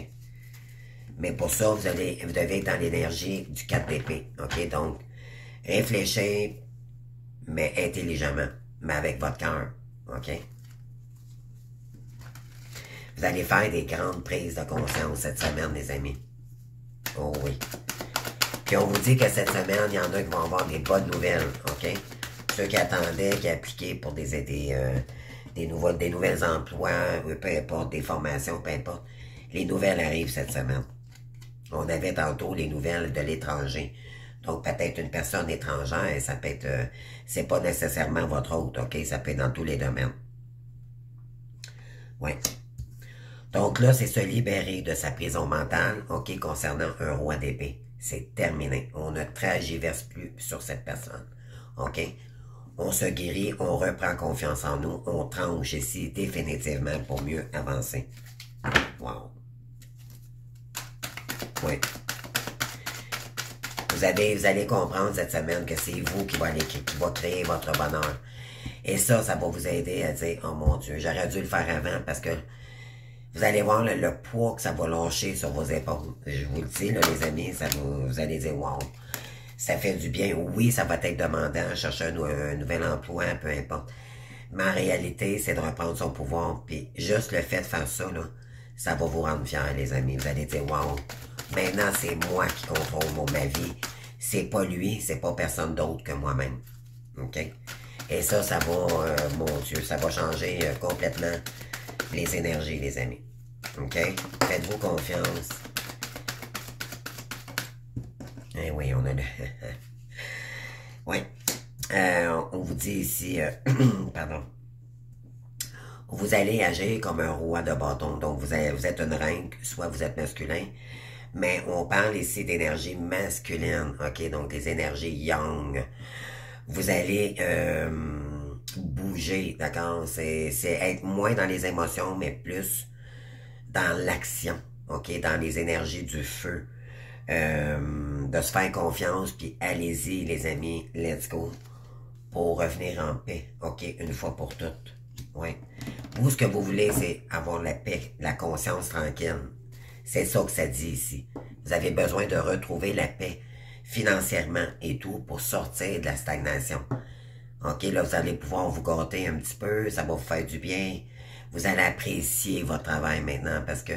Speaker 1: Mais pour ça, vous devez être dans l'énergie du 4 d'épée, ok? Donc, réfléchir, mais intelligemment, mais avec votre cœur, ok? Vous allez faire des grandes prises de conscience cette semaine, les amis. Oh oui. Puis on vous dit que cette semaine, il y en a qui vont avoir des bonnes nouvelles, ok? Ceux qui attendaient, qui appliquaient pour des nouvelles emplois, peu importe, des formations, peu importe. Les nouvelles arrivent cette semaine. On avait tantôt les nouvelles de l'étranger. Donc, peut-être une personne étrangère, ça peut être... c'est pas nécessairement votre hôte, ok? Ça peut être dans tous les domaines. Oui. Donc là, c'est se libérer de sa prison mentale, ok, concernant un roi d'épée. C'est terminé. On ne tragiverse plus sur cette personne, ok? on se guérit, on reprend confiance en nous, on tranche ici définitivement pour mieux avancer. Wow. Oui. Vous allez comprendre cette semaine que c'est vous qui va créer votre bonheur. Et ça va vous aider à dire, oh mon Dieu, j'aurais dû le faire avant parce que vous allez voir le poids que ça va lâcher sur vos épaules. Je vous le dis, là, les amis, vous allez dire, wow, ça fait du bien. Oui, ça va être demandant, chercher un nouvel emploi, peu importe. Mais en réalité, c'est de reprendre son pouvoir. Puis juste le fait de faire ça, là, ça va vous rendre fiers, les amis. Vous allez dire, wow, maintenant, c'est moi qui contrôle ma vie. C'est pas lui, c'est pas personne d'autre que moi-même. OK? Et ça va, mon Dieu, ça va changer complètement les énergies, les amis. OK? Faites-vous confiance. Eh oui, on a le... oui. On vous dit ici... pardon. Vous allez agir comme un roi de bâton. Donc, vous êtes une reine, soit vous êtes masculin. Mais on parle ici d'énergie masculine. OK? Donc, des énergies yang. Vous allez... bouger, d'accord? C'est être moins dans les émotions, mais plus dans l'action, ok? Dans les énergies du feu. De se faire confiance, puis allez-y, les amis, let's go, pour revenir en paix, ok? Une fois pour toutes, ouais. Vous, ce que vous voulez, c'est avoir la paix, la conscience tranquille. C'est ça que ça dit ici. Vous avez besoin de retrouver la paix financièrement et tout pour sortir de la stagnation. OK, là, vous allez pouvoir vous gâter un petit peu, ça va vous faire du bien. Vous allez apprécier votre travail maintenant parce que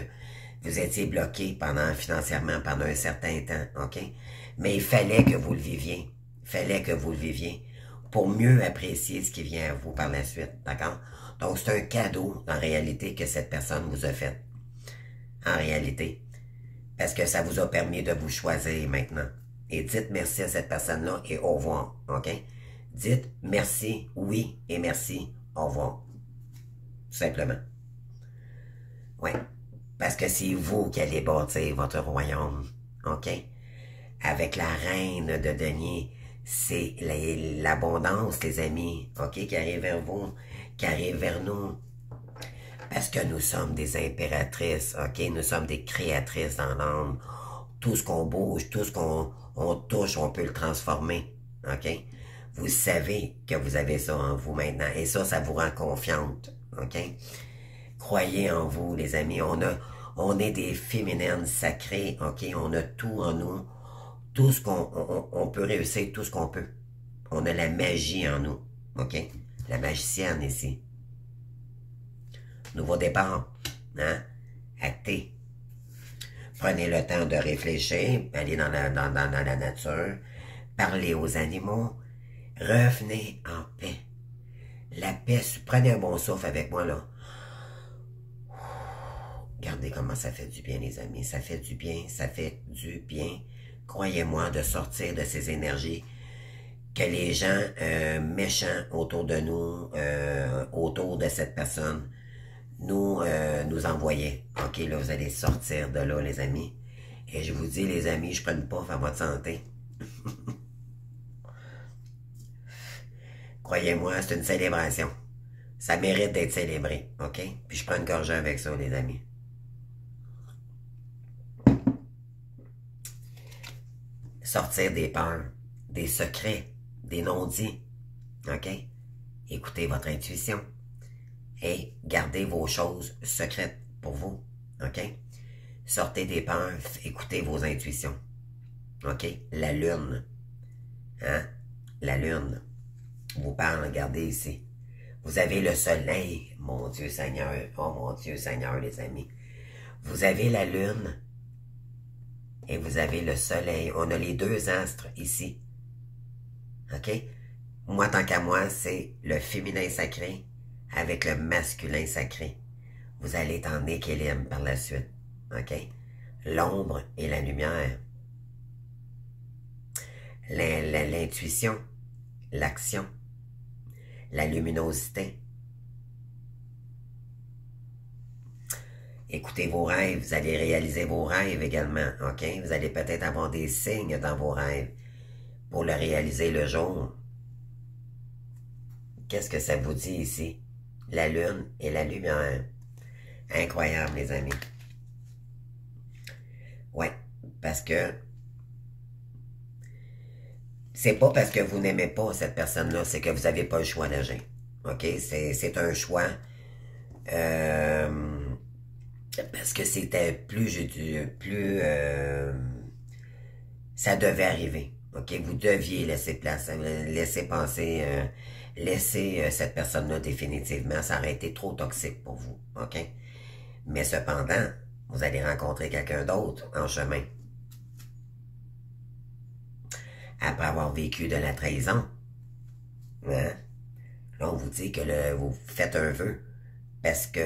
Speaker 1: vous étiez bloqué financièrement pendant un certain temps, OK? Mais il fallait que vous le viviez. Il fallait que vous le viviez pour mieux apprécier ce qui vient à vous par la suite, d'accord? Donc, c'est un cadeau, en réalité, que cette personne vous a fait. En réalité. Parce que ça vous a permis de vous choisir maintenant. Et dites merci à cette personne-là et au revoir, OK? Dites merci, oui et merci, au revoir. Tout simplement. Oui. Parce que c'est vous qui allez bâtir votre royaume. OK? Avec la reine de denier, c'est l'abondance, les amis. OK? Qui arrive vers vous, qui arrive vers nous. Parce que nous sommes des impératrices. OK? Nous sommes des créatrices dans l'âme. Tout ce qu'on bouge, tout ce qu'on touche, on peut le transformer. OK? Vous savez que vous avez ça en vous maintenant. Et ça vous rend confiante. OK? Croyez en vous, les amis. On est des féminines sacrées. OK? On a tout en nous. Tout ce on peut réussir, tout ce qu'on peut. On a la magie en nous. OK? La magicienne ici. Nouveau départ. Hein? Actez. Prenez le temps de réfléchir. Allez dans la nature. Parlez aux animaux. Revenez en paix. La paix, prenez un bon souffle avec moi, là. Regardez comment ça fait du bien, les amis. Ça fait du bien, ça fait du bien. Croyez-moi, de sortir de ces énergies que les gens méchants autour de nous, autour de cette personne, nous envoyaient. OK, là, vous allez sortir de là, les amis. Et je vous dis, les amis, je prenne pas à votre santé. Croyez-moi, c'est une célébration. Ça mérite d'être célébré, OK? Puis je prends une gorgée avec ça, les amis. Sortir des peurs, des secrets, des non-dits, OK? Écoutez votre intuition et gardez vos choses secrètes pour vous, OK? Sortez des peurs, écoutez vos intuitions, OK? La lune, hein? La lune vous parle, regardez ici. Vous avez le soleil, mon Dieu Seigneur, oh mon Dieu Seigneur, les amis. Vous avez la lune et vous avez le soleil. On a les deux astres ici. OK? Moi, tant qu'à moi, c'est le féminin sacré avec le masculin sacré. Vous allez être en équilibre par la suite. OK? L'ombre et la lumière. L'intuition, l'action, la luminosité. Écoutez vos rêves, vous allez réaliser vos rêves également, OK? Vous allez peut-être avoir des signes dans vos rêves pour le réaliser le jour. qu'est-ce que ça vous dit ici? La lune et la lumière. Incroyable, les amis. Ouais, parce que c'est pas parce que vous n'aimez pas cette personne-là, c'est que vous n'avez pas le choix d'agir. OK? C'est un choix. Parce que c'était ça devait arriver. OK? Vous deviez laisser place, laisser passer, laisser cette personne-là définitivement. Ça aurait été trop toxique pour vous. OK? Mais cependant, vous allez rencontrer quelqu'un d'autre en chemin. Après avoir vécu de la trahison. Hein? Là, on vous dit que vous faites un vœu parce que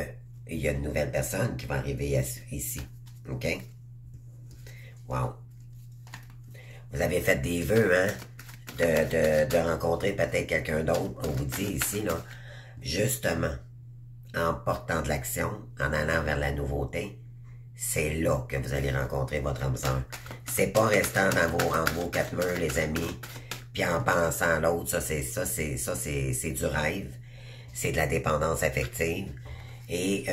Speaker 1: il y a une nouvelle personne qui va arriver ici. OK? Wow. Vous avez fait des vœux, hein? De rencontrer peut-être quelqu'un d'autre. On vous dit ici, là, justement, en portant de l'action, en allant vers la nouveauté, c'est là que vous allez rencontrer votre âme sœur. C'est pas restant entre vos quatre murs, les amis, puis en pensant à l'autre, c'est du rêve, c'est de la dépendance affective, et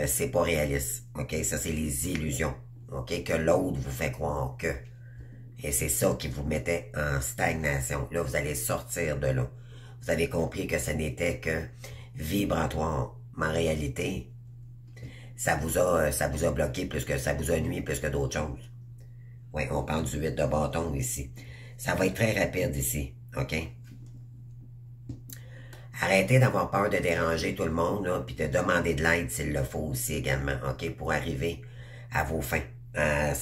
Speaker 1: c'est pas réaliste, ok? Ça, c'est les illusions, ok? Que l'autre vous fait croire que. Et c'est ça qui vous mettait en stagnation. Là, vous allez sortir de là. Vous avez compris que ce n'était que vibratoire. Mais en réalité, ça vous a bloqué plus que ça vous a nuit plus que d'autres choses. Oui, on parle du 8 de bâton ici. Ça va être très rapide ici, OK? Arrêtez d'avoir peur de déranger tout le monde, là, puis de demander de l'aide s'il le faut aussi également, OK? Pour arriver à vos fins. À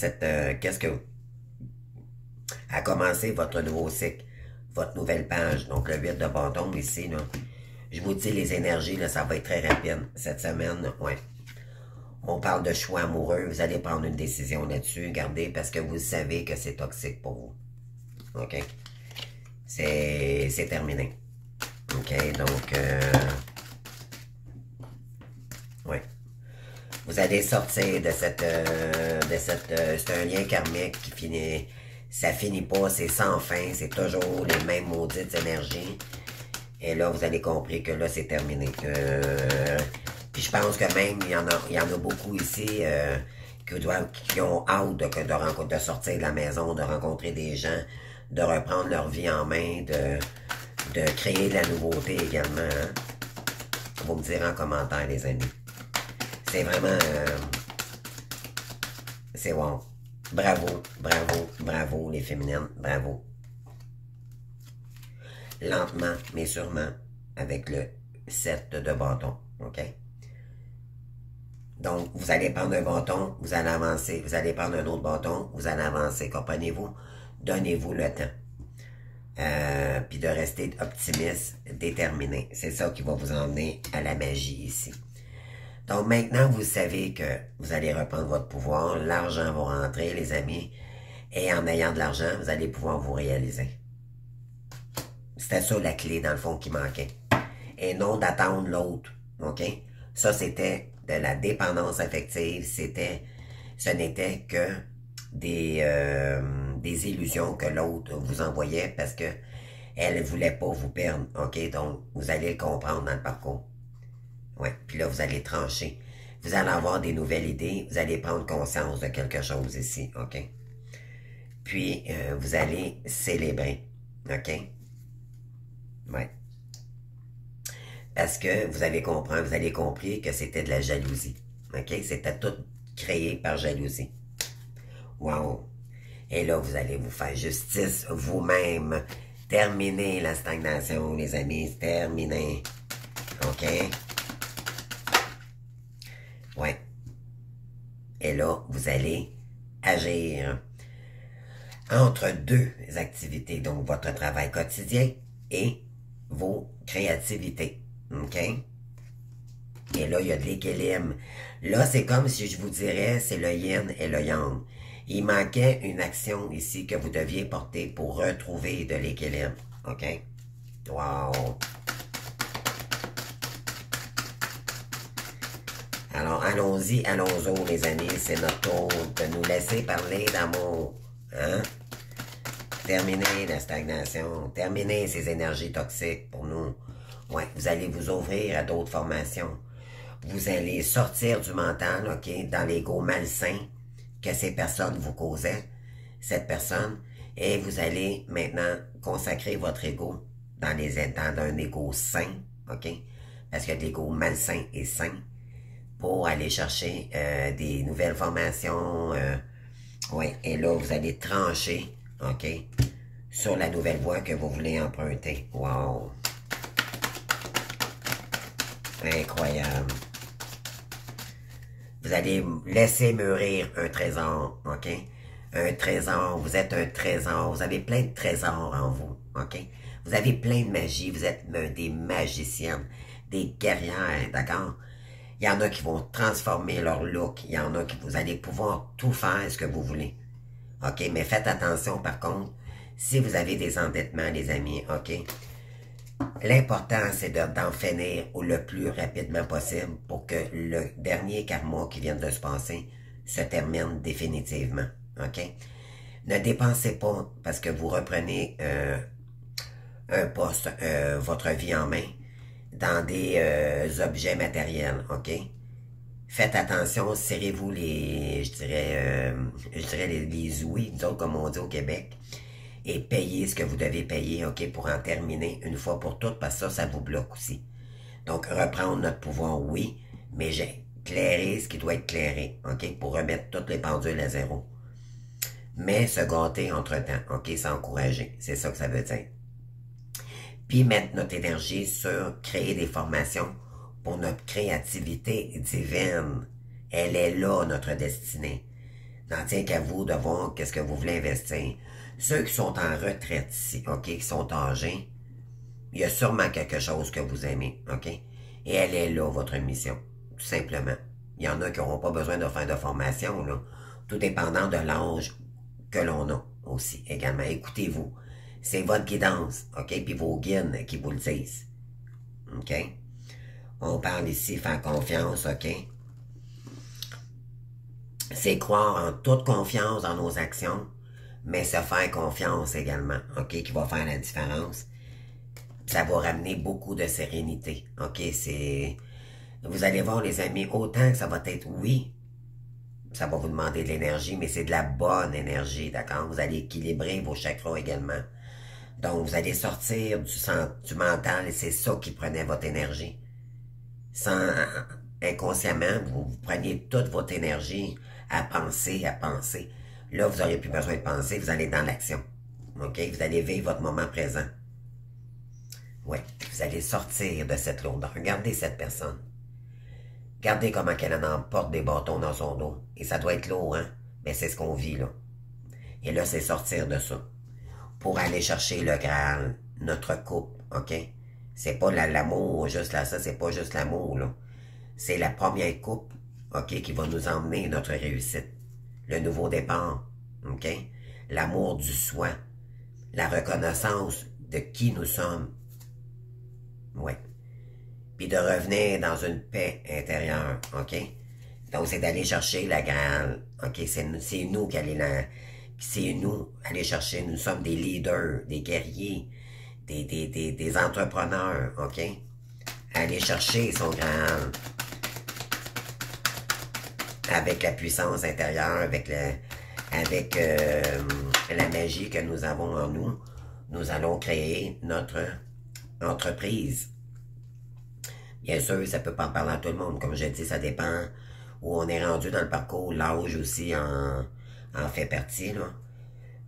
Speaker 1: à commencer votre nouveau cycle, votre nouvelle page. Donc, le 8 de bâton ici, là. Je vous dis, les énergies, là, ça va être très rapide. Cette semaine, ouais. On parle de choix amoureux. Vous allez prendre une décision là-dessus. Gardez, parce que vous savez que c'est toxique pour vous. OK? C'est terminé. OK? Donc, ouais. Vous allez sortir de c'est un lien karmique qui finit, ça finit pas, c'est sans fin, c'est toujours les mêmes maudites énergies. Et là, vous allez comprendre que là, c'est terminé. Puis je pense que même, il y en a beaucoup ici qui ont hâte de sortir de la maison, de rencontrer des gens, de reprendre leur vie en main, de créer de la nouveauté également. Hein? Vous me direz en commentaire, les amis. C'est vraiment... c'est wow. Bravo, bravo, bravo, les féminines. Bravo. Lentement, mais sûrement, avec le 7 de bâton. OK? Donc, vous allez prendre un bâton, vous allez avancer. Vous allez prendre un autre bâton, vous allez avancer. Comprenez-vous? Donnez-vous le temps. Puis de rester optimiste, déterminé. C'est ça qui va vous emmener à la magie ici. Donc maintenant, vous savez que vous allez reprendre votre pouvoir, l'argent va rentrer, les amis, et en ayant de l'argent, vous allez pouvoir vous réaliser. C'était ça la clé, dans le fond, qui manquait. Et non d'attendre l'autre, OK? Ça, c'était de la dépendance affective, ce n'était que des illusions que l'autre vous envoyait parce que elle ne voulait pas vous perdre, OK? Donc, vous allez le comprendre dans le parcours. Ouais, puis là, vous allez trancher. Vous allez avoir des nouvelles idées. Vous allez prendre conscience de quelque chose ici, OK? Puis, vous allez célébrer, OK? Ouais. Parce que vous avez compris que c'était de la jalousie, OK? C'était tout créé par jalousie. Wow! Et là, vous allez vous faire justice vous-même. Terminez la stagnation, les amis. Terminez. OK? Ouais. Et là, vous allez agir entre deux activités. Donc, votre travail quotidien et vos créativités. OK? Et là, il y a de l'équilibre. Là, c'est comme si je vous dirais, c'est le yin et le yang. Il manquait une action ici que vous deviez porter pour retrouver de l'équilibre. OK? Wow! Alors, allons-y, allons-y, les amis. C'est notre tour de nous laisser parler d'amour. Hein? Terminer la stagnation. Terminer ces énergies toxiques pour nous. Ouais, vous allez vous ouvrir à d'autres formations. Vous allez sortir du mental, OK, dans l'ego malsain que ces personnes vous causaient, cette personne, et vous allez maintenant consacrer votre ego dans un ego sain, OK, parce que l'ego malsain est sain, pour aller chercher des nouvelles formations, ouais, et là, vous allez trancher, OK, sur la nouvelle voie que vous voulez emprunter. Wow! Incroyable. Vous allez laisser mûrir un trésor, OK? Un trésor, vous êtes un trésor, vous avez plein de trésors en vous, OK? Vous avez plein de magie, vous êtes des magiciennes, des guerrières, d'accord? Il y en a qui vont transformer leur look, il y en a qui vous allez pouvoir tout faire ce que vous voulez, OK? Mais faites attention par contre, si vous avez des endettements, les amis, OK? L'important, c'est d'en finir le plus rapidement possible pour que le dernier karma qui vient de se passer se termine définitivement. OK? Ne dépensez pas parce que vous reprenez un poste, votre vie en main, dans des objets matériels. OK? Faites attention, serrez-vous je dirais les ouïes, nous autres, comme on dit au Québec, et payez ce que vous devez payer, OK, pour en terminer une fois pour toutes, parce que ça vous bloque aussi. Donc, reprendre notre pouvoir, oui, mais j'ai clairé ce qui doit être clairé, OK, pour remettre toutes les pendules à zéro. Mais se gâter entre-temps, OK, s'encourager, c'est ça que ça veut dire. Puis mettre notre énergie sur créer des formations pour notre créativité divine. Elle est là, notre destinée. N'en tient qu'à vous de voir qu'est-ce que vous voulez investir. Ceux qui sont en retraite ici, OK, qui sont âgés, il y a sûrement quelque chose que vous aimez, OK? Et elle est là, votre mission, tout simplement. Il y en a qui n'auront pas besoin de faire de formation, là, tout dépendant de l'âge que l'on a aussi, également. Écoutez-vous. C'est votre guidance, OK? Puis vos guides qui vous le disent, OK? On parle ici, faire confiance, OK? C'est croire en toute confiance dans nos actions, mais se faire confiance également, OK, qui va faire la différence. Ça va ramener beaucoup de sérénité, OK, vous allez voir, les amis, autant que ça va être, oui, ça va vous demander de l'énergie, mais c'est de la bonne énergie, d'accord? Vous allez équilibrer vos chakras également. Donc, vous allez sortir du mental, et c'est ça qui prenait votre énergie. Inconsciemment, vous preniez toute votre énergie à penser, à penser. Là, vous n'aurez plus besoin de penser, vous allez dans l'action. OK? Vous allez vivre votre moment présent. Oui, vous allez sortir de cette lourdeur. Regardez cette personne. Regardez comment elle en emporte des bâtons dans son dos. Et ça doit être lourd, hein? Mais c'est ce qu'on vit, là. Et là, c'est sortir de ça. Pour aller chercher le Graal, notre couple, OK? C'est pas l'amour, juste là, ça, c'est pas juste l'amour, là. C'est la première coupe, OK, qui va nous emmener notre réussite. Le nouveau départ, OK? L'amour du soi. La reconnaissance de qui nous sommes. Oui. Puis de revenir dans une paix intérieure, OK? Donc, c'est d'aller chercher la Graal, OK? C'est nous qui allons c'est nous aller chercher. Nous sommes des leaders, des guerriers, des entrepreneurs, OK? Aller chercher son Graal. Avec la puissance intérieure, avec la magie que nous avons en nous, nous allons créer notre entreprise. Bien sûr, ça peut pas parler à tout le monde. Comme je dis, ça dépend où on est rendu dans le parcours. L'âge aussi en fait partie, là.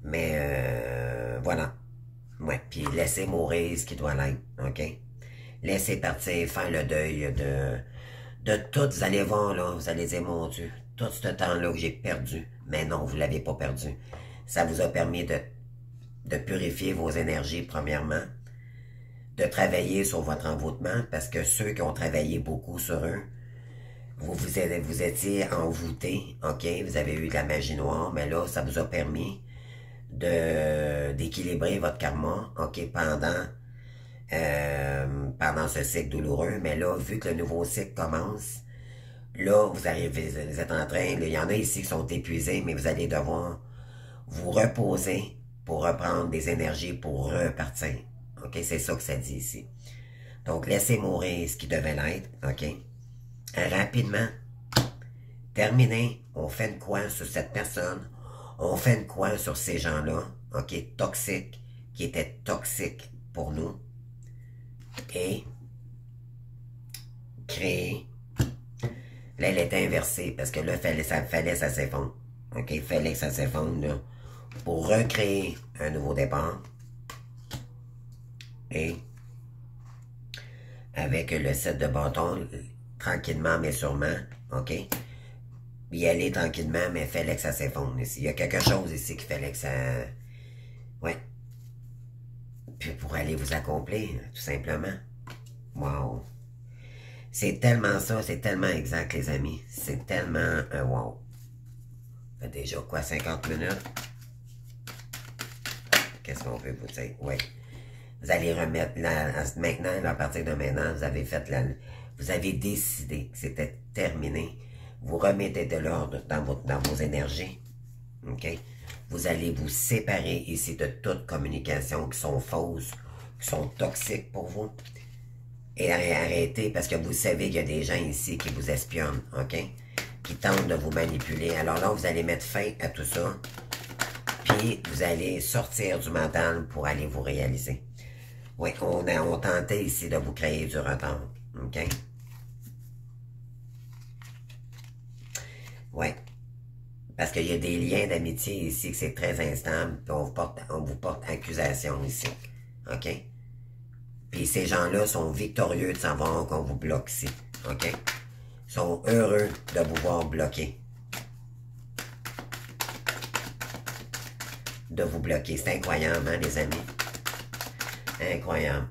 Speaker 1: Mais voilà. Ouais, puis laissez mourir ce qui doit l'être, OK? Laissez partir, faire le deuil de tout. Vous allez voir, là, vous allez dire, mon Dieu, tout ce temps-là que j'ai perdu. Mais non, vous l'avez pas perdu. Ça vous a permis de purifier vos énergies, premièrement, de travailler sur votre envoûtement, parce que ceux qui ont travaillé beaucoup sur eux, vous étiez envoûtés, OK? Vous avez eu de la magie noire, mais là, ça vous a permis d'équilibrer votre karma, OK, pendant ce cycle douloureux. Mais là, vu que le nouveau cycle commence, là, vous êtes en train, il y en a ici qui sont épuisés, mais vous allez devoir vous reposer pour reprendre des énergies pour repartir. OK, c'est ça que ça dit ici. Donc, laissez mourir ce qui devait l'être, OK? Rapidement, terminé, on fait une quoi sur cette personne, on fait une quoi sur ces gens-là, OK? Toxiques, qui étaient toxiques pour nous, et créer. Là, elle était inversée, parce que là, ça s'effondre. OK? Fallait que ça s'effondre, là, pour recréer un nouveau départ. Et avec le set de bâton, tranquillement mais sûrement, OK? Y aller tranquillement, mais fallait que ça s'effondre ici. Il y a quelque chose ici qu'il fallait que ça... Ouais. Puis pour aller vous accomplir, tout simplement. Wow. C'est tellement ça, c'est tellement exact, les amis. C'est tellement un wow. Ça fait déjà quoi, 50 minutes? Qu'est-ce qu'on peut vous dire? Oui. Vous allez remettre, maintenant, à partir de maintenant, vous avez fait vous avez décidé que c'était terminé. Vous remettez de l'ordre dans vos énergies. OK? Vous allez vous séparer ici de toute communication qui sont fausses, qui sont toxiques pour vous. Et arrêtez, parce que vous savez qu'il y a des gens ici qui vous espionnent, OK? Qui tentent de vous manipuler. Alors là, vous allez mettre fin à tout ça. Puis, vous allez sortir du mental pour aller vous réaliser. Oui, on tentait ici de vous créer du retard, OK? Oui. Parce qu'il y a des liens d'amitié ici que c'est très instable, puis on vous porte accusation ici, OK? Puis ces gens-là sont victorieux de savoir qu'on vous bloque ici, OK? Ils sont heureux de vous voir bloquer. De vous bloquer. C'est incroyable, hein, les amis? Incroyable.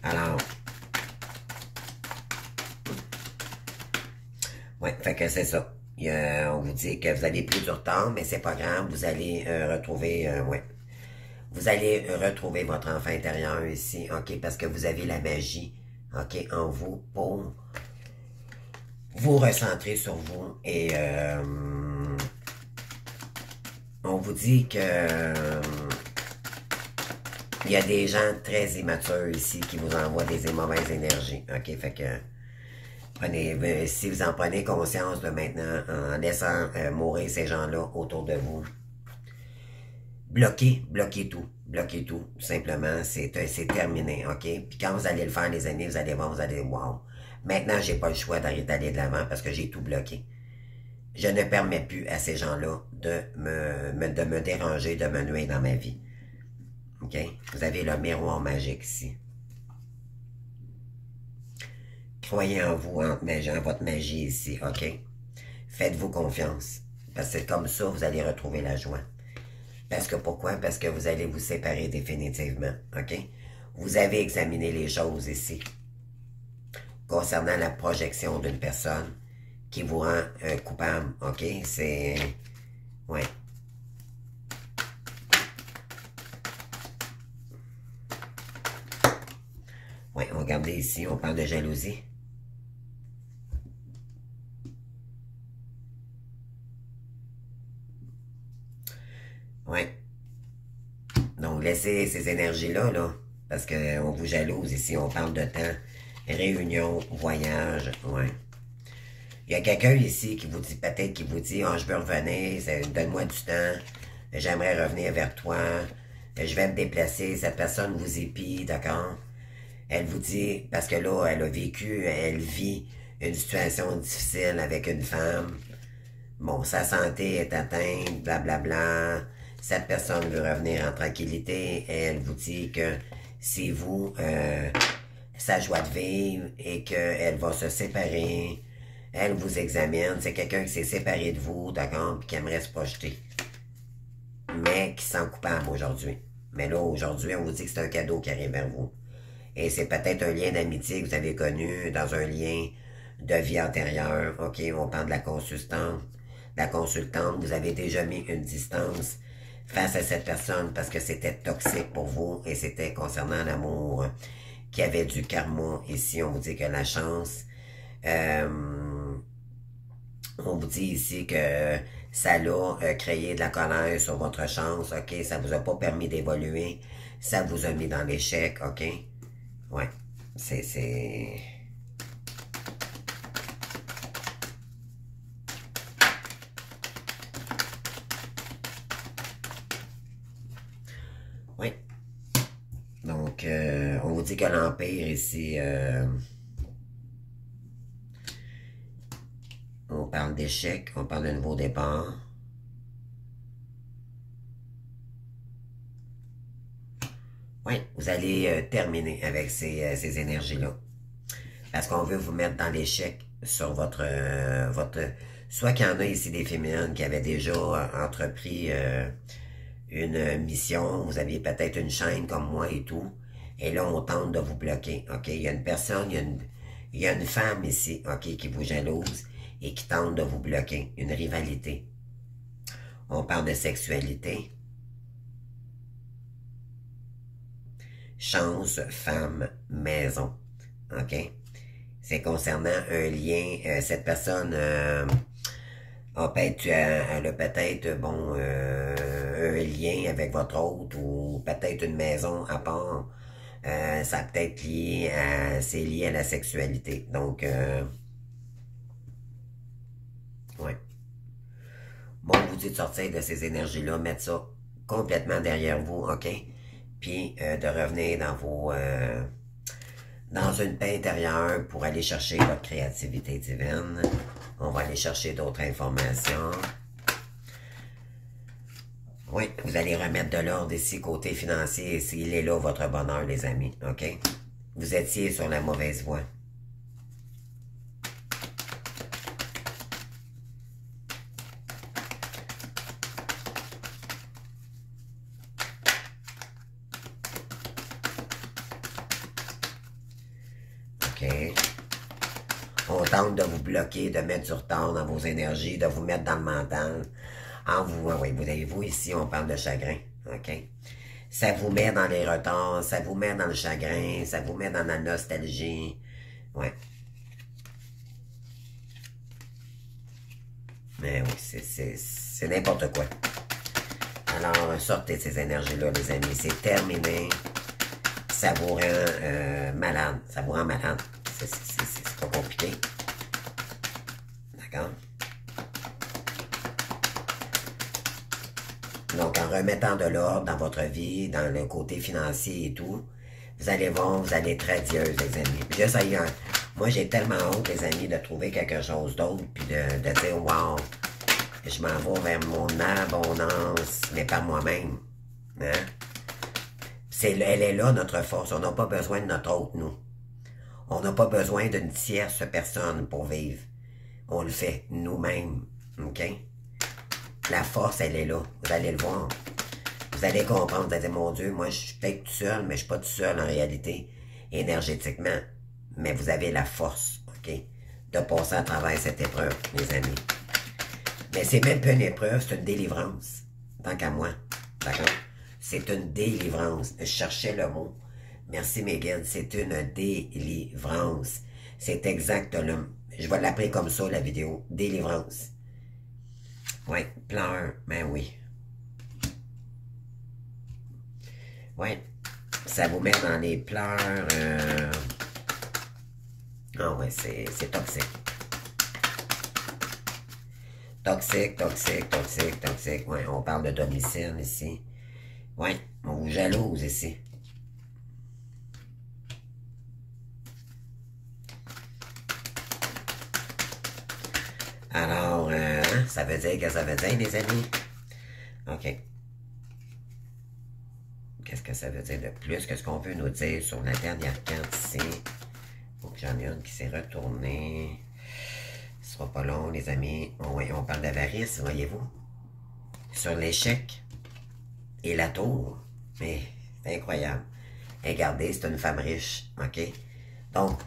Speaker 1: Alors, ouais, fait que c'est ça. On vous dit que vous avez plus du retard, mais c'est pas grave, vous allez retrouver, ouais. Vous allez retrouver votre enfant intérieur ici, OK, parce que vous avez la magie, OK, en vous pour vous recentrer sur vous. Et on vous dit que il y a des gens très immatures ici qui vous envoient des mauvaises énergies, OK, fait que si vous en prenez conscience là, maintenant, en laissant mourir ces gens-là autour de vous, bloquez tout, tout simplement, c'est terminé, OK? Puis quand vous allez le faire, les amis, vous allez voir, vous allez dire, wow, maintenant, j'ai pas le choix d'aller de l'avant parce que j'ai tout bloqué. Je ne permets plus à ces gens-là de me déranger, de me nuire dans ma vie. OK? Vous avez le miroir magique ici. Croyez en vous, en votre magie ici, OK? Faites-vous confiance. Parce que c'est comme ça vous allez retrouver la joie. Parce que pourquoi? Parce que vous allez vous séparer définitivement, OK? Vous avez examiné les choses ici. Concernant la projection d'une personne qui vous rend coupable, OK? C'est... Ouais. Ouais, regardez ici, on parle de jalousie. Ouais. Donc, laissez ces énergies-là, là, parce qu'on vous jalouse ici, on parle de temps, réunion, voyage, ouais. Il y a quelqu'un ici qui vous dit, peut-être qui vous dit, oh, je veux revenir, donne-moi du temps, j'aimerais revenir vers toi, je vais me déplacer, cette personne vous épie, d'accord? Elle vous dit, parce que là, elle vit une situation difficile avec une femme, bon, sa santé est atteinte, blablabla. Cette personne veut revenir en tranquillité et elle vous dit que c'est vous, sa joie de vivre et qu'elle va se séparer. Elle vous examine. C'est quelqu'un qui s'est séparé de vous, d'accord, puis qui aimerait se projeter. Mais qui se sent coupable aujourd'hui. Mais là, aujourd'hui, on vous dit que c'est un cadeau qui arrive vers vous. Et c'est peut-être un lien d'amitié que vous avez connu dans un lien de vie antérieure. OK, on parle de la consultante. Vous avez déjà mis une distance face à cette personne parce que c'était toxique pour vous et c'était concernant l'amour qui avait du karma. Ici, on vous dit que la chance, on vous dit ici que ça l'a créé de la colère sur votre chance, ok? Ça vous a pas permis d'évoluer, ça vous a mis dans l'échec, ok? Ouais, c'est... Oui. Donc, on vous dit que l'Empire ici, on parle d'échec, on parle de nouveau départ. Oui, vous allez terminer avec ces énergies-là. Parce qu'on veut vous mettre dans l'échec sur votre... Soit qu'il y en a ici des féminines qui avaient déjà entrepris une mission, vous aviez peut-être une chaîne comme moi et tout, et là on tente de vous bloquer, ok? Il y a une personne, il y a une femme ici, ok, qui vous jalouse et qui tente de vous bloquer, une rivalité. On parle de sexualité. Chance, femme, maison, ok? C'est concernant un lien, cette personne elle a peut-être, bon, un lien avec votre autre ou peut-être une maison à part. Ça a peut-être c'est lié à la sexualité. Donc, ouais. Bon, on vous dit de sortir de ces énergies-là, mettre ça complètement derrière vous, ok? Puis de revenir dans une paix intérieure pour aller chercher votre créativité divine. On va aller chercher d'autres informations. Oui, vous allez remettre de l'ordre ici, côté financier, ici. Il est là, votre bonheur, les amis, ok? Vous étiez sur la mauvaise voie. OK? On tente de vous bloquer, de mettre du retard dans vos énergies, de vous mettre dans le mental. Oui, vous avez vous ici, on parle de chagrin, OK? Ça vous met dans les retards, ça vous met dans le chagrin, ça vous met dans la nostalgie. Ouais. Mais oui, c'est n'importe quoi. Alors, sortez de ces énergies-là, les amis. C'est terminé. Ça vous rend malade. Ça vous rend malade. C'est pas compliqué. D'accord? Donc, en remettant de l'ordre dans votre vie, dans le côté financier et tout, vous allez voir, vous allez être radieuse, les amis. Puis là, moi, j'ai tellement honte, les amis, de trouver quelque chose d'autre, puis de dire, wow, je m'en vais vers mon abondance, mais par moi-même. Hein? Elle est là, notre force. On n'a pas besoin de notre autre, nous. On n'a pas besoin d'une tierce personne pour vivre. On le fait nous-mêmes. OK? La force, elle est là. Vous allez le voir. Vous allez comprendre. Vous allez dire, mon Dieu, moi, je suis peut-être tout seul, mais je ne suis pas tout seul en réalité, énergétiquement. Mais vous avez la force, OK? De passer à travers cette épreuve, mes amis. Mais c'est même pas une épreuve, c'est une délivrance. Tant qu'à moi. D'accord? C'est une délivrance. Je cherchais le mot. Merci, mes guides. C'est une délivrance. C'est exactement. Je vais l'appeler comme ça, la vidéo. Délivrance. Oui, pleure. Ben oui. Oui. Ça vous met dans les pleurs. Ah ouais, c'est toxique. Toxique, toxique, toxique, toxique. Oui, on parle de domicile ici. Oui, on vous jalouse ici. Alors, ça veut dire que ça veut dire, les amis? OK. Qu'est-ce que ça veut dire de plus que ce qu'on veut nous dire sur la dernière carte ici? Donc, j'en ai une qui s'est retournée. Ce sera pas long, les amis. Bon, oui, on parle d'avarice, voyez-vous. Sur l'échec et la tour. Mais c'est incroyable. Et regardez, c'est une femme riche, OK? Donc,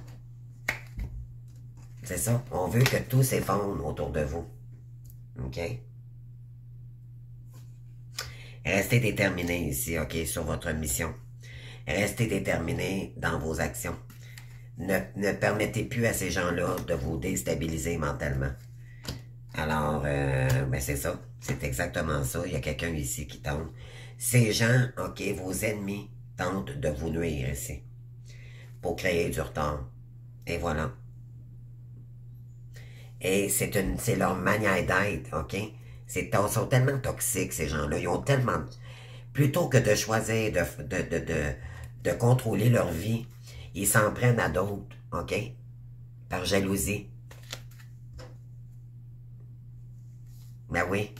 Speaker 1: c'est ça. On veut que tout s'effondre autour de vous. OK? Restez déterminé ici, OK, sur votre mission. Restez déterminé dans vos actions. Ne permettez plus à ces gens-là de vous déstabiliser mentalement. Alors, ben c'est ça. C'est exactement ça. Il y a quelqu'un ici qui tente. Ces gens, OK, vos ennemis tentent de vous nuire ici. Pour créer du retard. Et voilà. Et c'est leur manière d'être, OK? Ils sont tellement toxiques, ces gens-là. Ils ont tellement... Plutôt que de choisir de contrôler leur vie, ils s'en prennent à d'autres, OK? Par jalousie. Ben oui.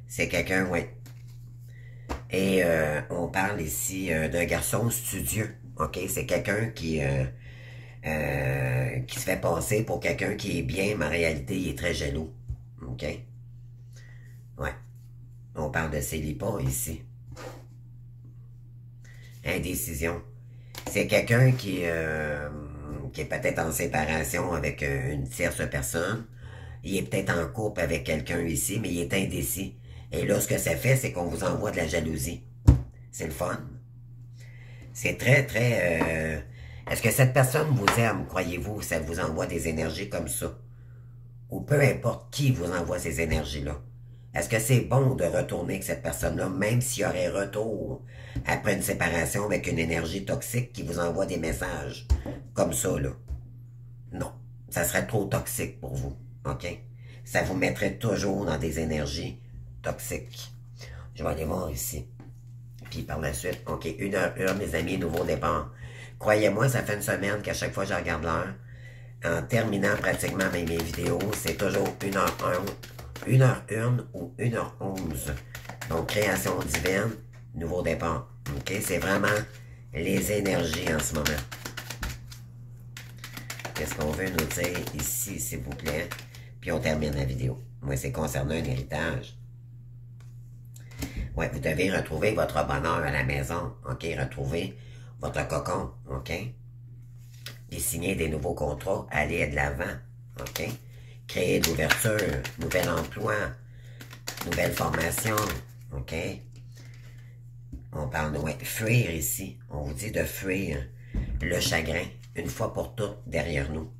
Speaker 1: C'est quelqu'un, oui. Et on parle ici d'un garçon studieux, OK? C'est quelqu'un qui se fait passer pour quelqu'un qui est bien, mais en réalité, il est très jaloux. OK? Ouais. On parle de célibat ici. Indécision. C'est quelqu'un qui est peut-être en séparation avec une tierce personne. Il est peut-être en couple avec quelqu'un ici, mais il est indécis. Et là, ce que ça fait, c'est qu'on vous envoie de la jalousie. C'est le fun. C'est très, très... Est-ce que cette personne vous aime, croyez-vous, ça vous envoie des énergies comme ça? Ou peu importe qui vous envoie ces énergies-là. Est-ce que c'est bon de retourner avec cette personne-là, même s'il y aurait retour après une séparation avec une énergie toxique qui vous envoie des messages comme ça, là? Non. Ça serait trop toxique pour vous, OK? Ça vous mettrait toujours dans des énergies toxiques. Je vais aller voir ici. Puis par la suite, OK, 1h01, mes amis, nouveau départ. Croyez-moi, ça fait une semaine qu'à chaque fois que je regarde l'heure, en terminant pratiquement mes vidéos, c'est toujours 1h01, 1h01 ou 1h11. Donc, création divine, nouveau départ. OK? C'est vraiment les énergies en ce moment. Qu'est-ce qu'on veut nous dire ici, s'il vous plaît? Puis on termine la vidéo. Moi, c'est concernant un héritage. Ouais, vous devez retrouver votre bonheur à la maison. OK? Retrouver votre cocon. OK? Puis signer des nouveaux contrats. Aller de l'avant. OK? Créer de l'ouverture. Nouvel emploi. Nouvelle formation. OK? On parle de fuir ici. On vous dit de fuir le chagrin une fois pour toutes derrière nous.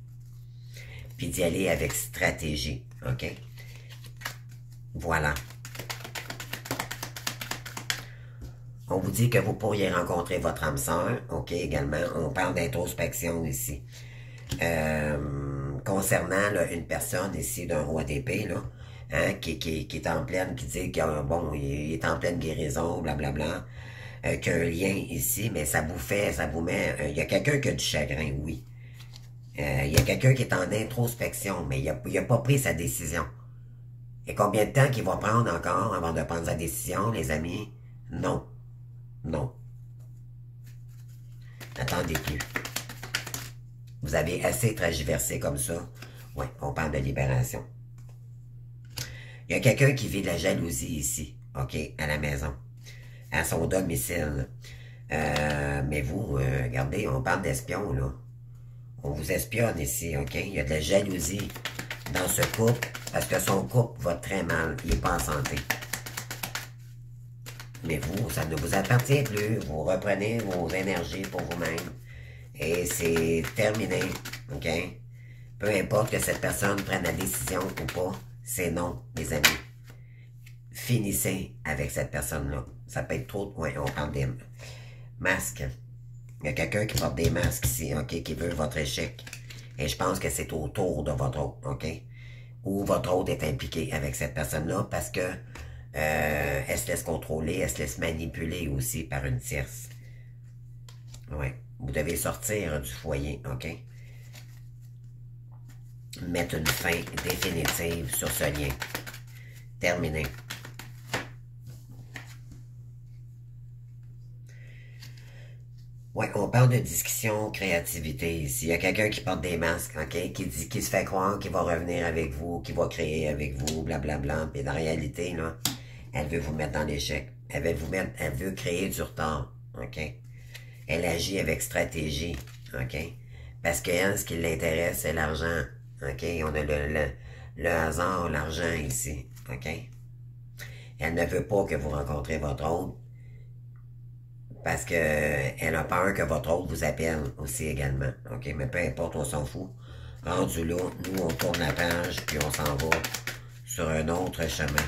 Speaker 1: Puis d'y aller avec stratégie. OK? Voilà. On vous dit que vous pourriez rencontrer votre âme sœur. OK, également. On parle d'introspection ici. Concernant là, une personne ici d'un roi d'épée, là, hein, qui est en pleine, qui dit que bon, il est en pleine guérison, blablabla, qu'il y a un lien ici, mais ça vous fait, ça vous met... il y a quelqu'un qui a du chagrin, oui. Il y a quelqu'un qui est en introspection, mais il n'a pas pris sa décision. Et combien de temps qu'il va prendre encore avant de prendre sa décision, les amis? Non. Non. Attendez plus. Vous avez assez tragiversé comme ça. Oui, on parle de libération. Il y a quelqu'un qui vit de la jalousie ici, OK, à la maison, à son domicile. Mais vous, regardez, on parle d'espion, là. On vous espionne ici, OK? Il y a de la jalousie dans ce couple parce que son couple va très mal. Il n'est pas en santé. Mais vous, ça ne vous appartient plus. Vous reprenez vos énergies pour vous-même. Et c'est terminé. OK? Peu importe que cette personne prenne la décision ou pas, c'est non, mes amis. Finissez avec cette personne-là. Ça peut être trop... Ouais, on parle des masques. Il y a quelqu'un qui porte des masques ici, OK? Qui veut votre échec. Et je pense que c'est autour de votre autre, OK? Ou votre autre est impliqué avec cette personne-là parce que elle se laisse contrôler, elle se laisse manipuler aussi par une tierce. Ouais. Vous devez sortir du foyer, OK? Mettre une fin définitive sur ce lien. Terminé. Ouais, on parle de discussion, créativité ici. Il y a quelqu'un qui porte des masques, OK? Qui se fait croire qu'il va revenir avec vous, qu'il va créer avec vous, blablabla. Puis dans la réalité, là, elle veut vous mettre dans l'échec. Elle veut créer du retard, OK? Elle agit avec stratégie, OK? Parce qu'elle, ce qui l'intéresse, c'est l'argent, OK? On a le hasard, l'argent ici, OK? Elle ne veut pas que vous rencontrez votre autre parce qu'elle a peur que votre autre vous appelle aussi également, OK? Mais peu importe, on s'en fout. Rendu là, nous, on tourne la page, puis on s'en va sur un autre chemin.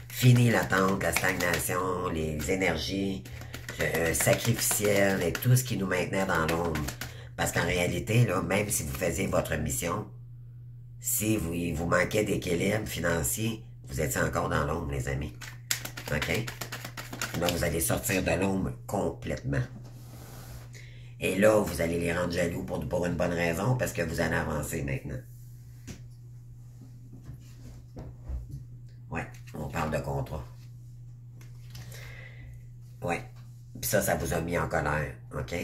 Speaker 1: Fini l'attente, la stagnation, les énergies sacrificielles et tout ce qui nous maintenait dans l'ombre. Parce qu'en réalité, là, même si vous faisiez votre mission, si vous manquait d'équilibre financier, vous étiez encore dans l'ombre, les amis. OK? Là, vous allez sortir de l'ombre complètement. Et là, vous allez les rendre jaloux pour une bonne raison, parce que vous allez avancer maintenant. Ouais, on parle de contrat. Ouais. Puis ça vous a mis en colère, OK?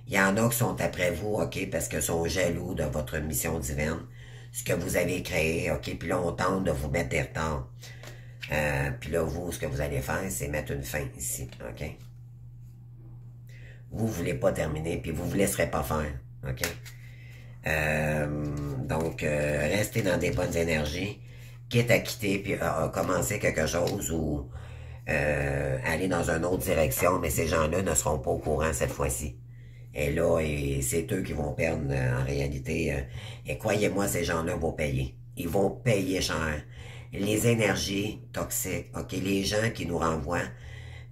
Speaker 1: Il y en a qui sont après vous, OK, parce qu'ils sont jaloux de votre mission divine, ce que vous avez créé, OK? Puis là, on tente de vous mettre des retards. Puis là, vous, ce que vous allez faire, c'est mettre une fin ici, OK? Vous ne voulez pas terminer, puis vous ne vous laisserez pas faire, OK? Donc, restez dans des bonnes énergies, quitte à quitter, puis commencer quelque chose ou aller dans une autre direction, mais ces gens-là ne seront pas au courant cette fois-ci. Et là, c'est eux qui vont perdre en réalité. Et croyez-moi, ces gens-là vont payer. Ils vont payer cher. Les énergies toxiques, OK, les gens qui nous renvoient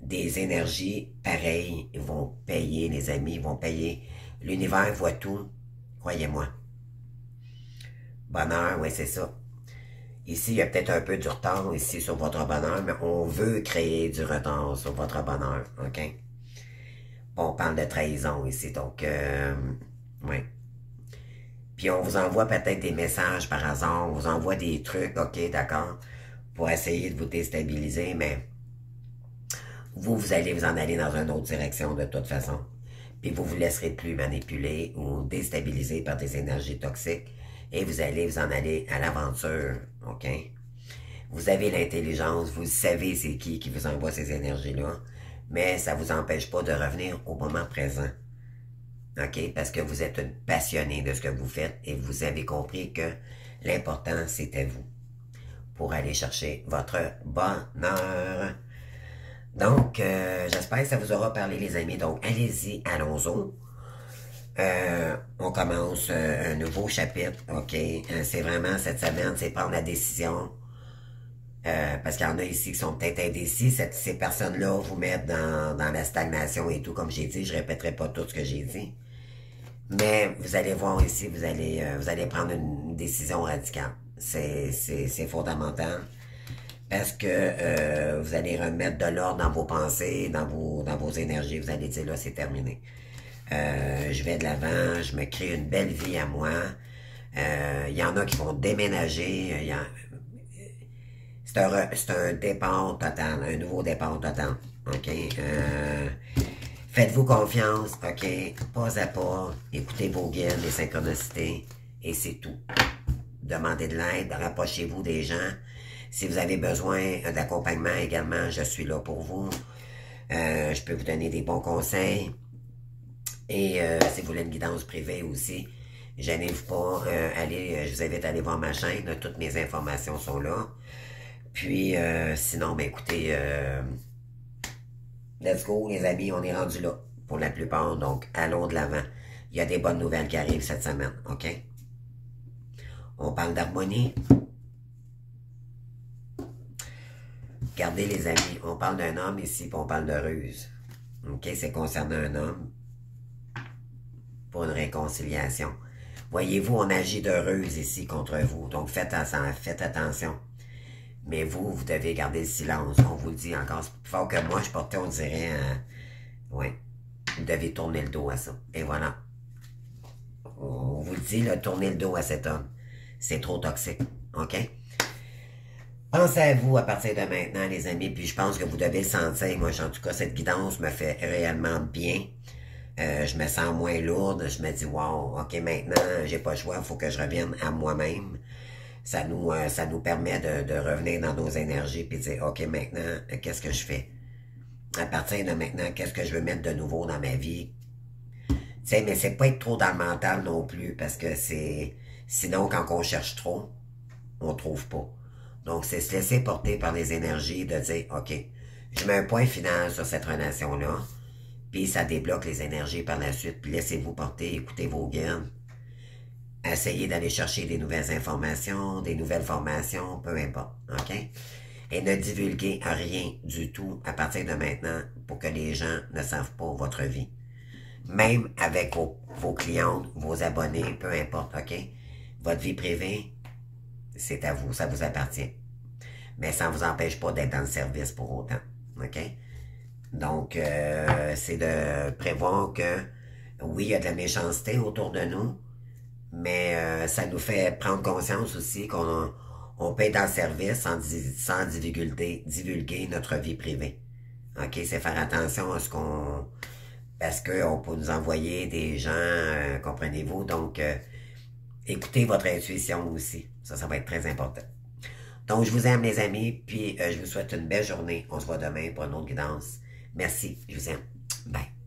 Speaker 1: des énergies pareilles, ils vont payer, les amis, ils vont payer. L'univers voit tout, croyez-moi. Bonheur, oui, c'est ça. Ici, il y a peut-être un peu du retard ici sur votre bonheur, mais on veut créer du retard sur votre bonheur, OK? On parle de trahison ici, donc, oui. Puis on vous envoie peut-être des messages par hasard, on vous envoie des trucs, OK, d'accord, pour essayer de vous déstabiliser, mais vous allez vous en aller dans une autre direction de toute façon. Puis vous vous laisserez plus manipuler ou déstabiliser par des énergies toxiques et vous allez vous en aller à l'aventure, OK? Vous avez l'intelligence, vous savez c'est qui vous envoie ces énergies-là, mais ça ne vous empêche pas de revenir au moment présent. OK? Parce que vous êtes une passionnée de ce que vous faites et vous avez compris que l'important, c'était vous pour aller chercher votre bonheur. Donc, j'espère que ça vous aura parlé, les amis. Donc, allez-y, allons-y. On commence un nouveau chapitre, OK? C'est vraiment cette semaine, c'est prendre la décision. Parce qu'il y en a ici qui sont peut-être indécis. Ces personnes-là vous mettent dans la stagnation et tout, comme j'ai dit. Je répéterai pas tout ce que j'ai dit. Mais vous allez voir ici, vous allez prendre une décision radicale. C'est fondamental. Parce que vous allez remettre de l'ordre dans vos pensées, dans vos énergies. Vous allez dire, là, c'est terminé. Je vais de l'avant, je me crée une belle vie à moi. Il y en a qui vont déménager. C'est un départ total, un nouveau départ total. OK? Faites-vous confiance, OK? Pas à pas. Écoutez vos guides, les synchronicités. Et c'est tout. Demandez de l'aide, rapprochez-vous des gens. Si vous avez besoin d'accompagnement également, je suis là pour vous. Je peux vous donner des bons conseils. Et si vous voulez une guidance privée aussi, gênez-vous pas. Je vous invite à aller voir ma chaîne. Toutes mes informations sont là. Puis, sinon, ben écoutez, let's go, les amis, on est rendu là pour la plupart. Donc, allons de l'avant. Il y a des bonnes nouvelles qui arrivent cette semaine, OK? On parle d'harmonie. Regardez, les amis, on parle d'un homme ici, puis on parle de ruse. OK? C'est concernant un homme pour une réconciliation. Voyez-vous, on agit de ruse ici contre vous. Donc, faites attention. Mais vous devez garder le silence. On vous le dit encore. C'est plus fort que moi, je portais, on dirait... ouais. Vous devez tourner le dos à ça. Et voilà. On vous le dit, là, tournez le dos à cet homme. C'est trop toxique. OK? Pensez à vous à partir de maintenant, les amis. Puis je pense que vous devez le sentir. Moi, en tout cas, cette guidance me fait réellement bien. Je me sens moins lourde. Je me dis, wow, OK, maintenant, j'ai pas le choix. Il faut que je revienne à moi-même. Ça nous permet de revenir dans nos énergies puis de dire, OK, maintenant, qu'est-ce que je fais? À partir de maintenant, qu'est-ce que je veux mettre de nouveau dans ma vie? Tu sais, mais c'est pas être trop dans le mental non plus, parce que sinon, quand on cherche trop, on trouve pas. Donc, c'est se laisser porter par les énergies de dire, OK, je mets un point final sur cette relation-là, puis ça débloque les énergies par la suite, puis laissez-vous porter, écoutez vos guides. Essayez d'aller chercher des nouvelles informations, des nouvelles formations, peu importe, OK? Et ne divulguez rien du tout à partir de maintenant pour que les gens ne savent pas votre vie. Même avec vos clientes, vos abonnés, peu importe, OK? Votre vie privée, c'est à vous, ça vous appartient. Mais ça ne vous empêche pas d'être dans le service pour autant, OK? Donc, c'est de prévoir que, oui, il y a de la méchanceté autour de nous, mais ça nous fait prendre conscience aussi qu'on peut être dans le service sans divulguer notre vie privée. OK? C'est faire attention à ce qu'on... Parce qu'on peut nous envoyer des gens, comprenez-vous? Donc, écoutez votre intuition aussi. Ça va être très important. Donc, je vous aime, les amis, puis je vous souhaite une belle journée. On se voit demain pour une autre guidance. Merci, je vous aime. Bye.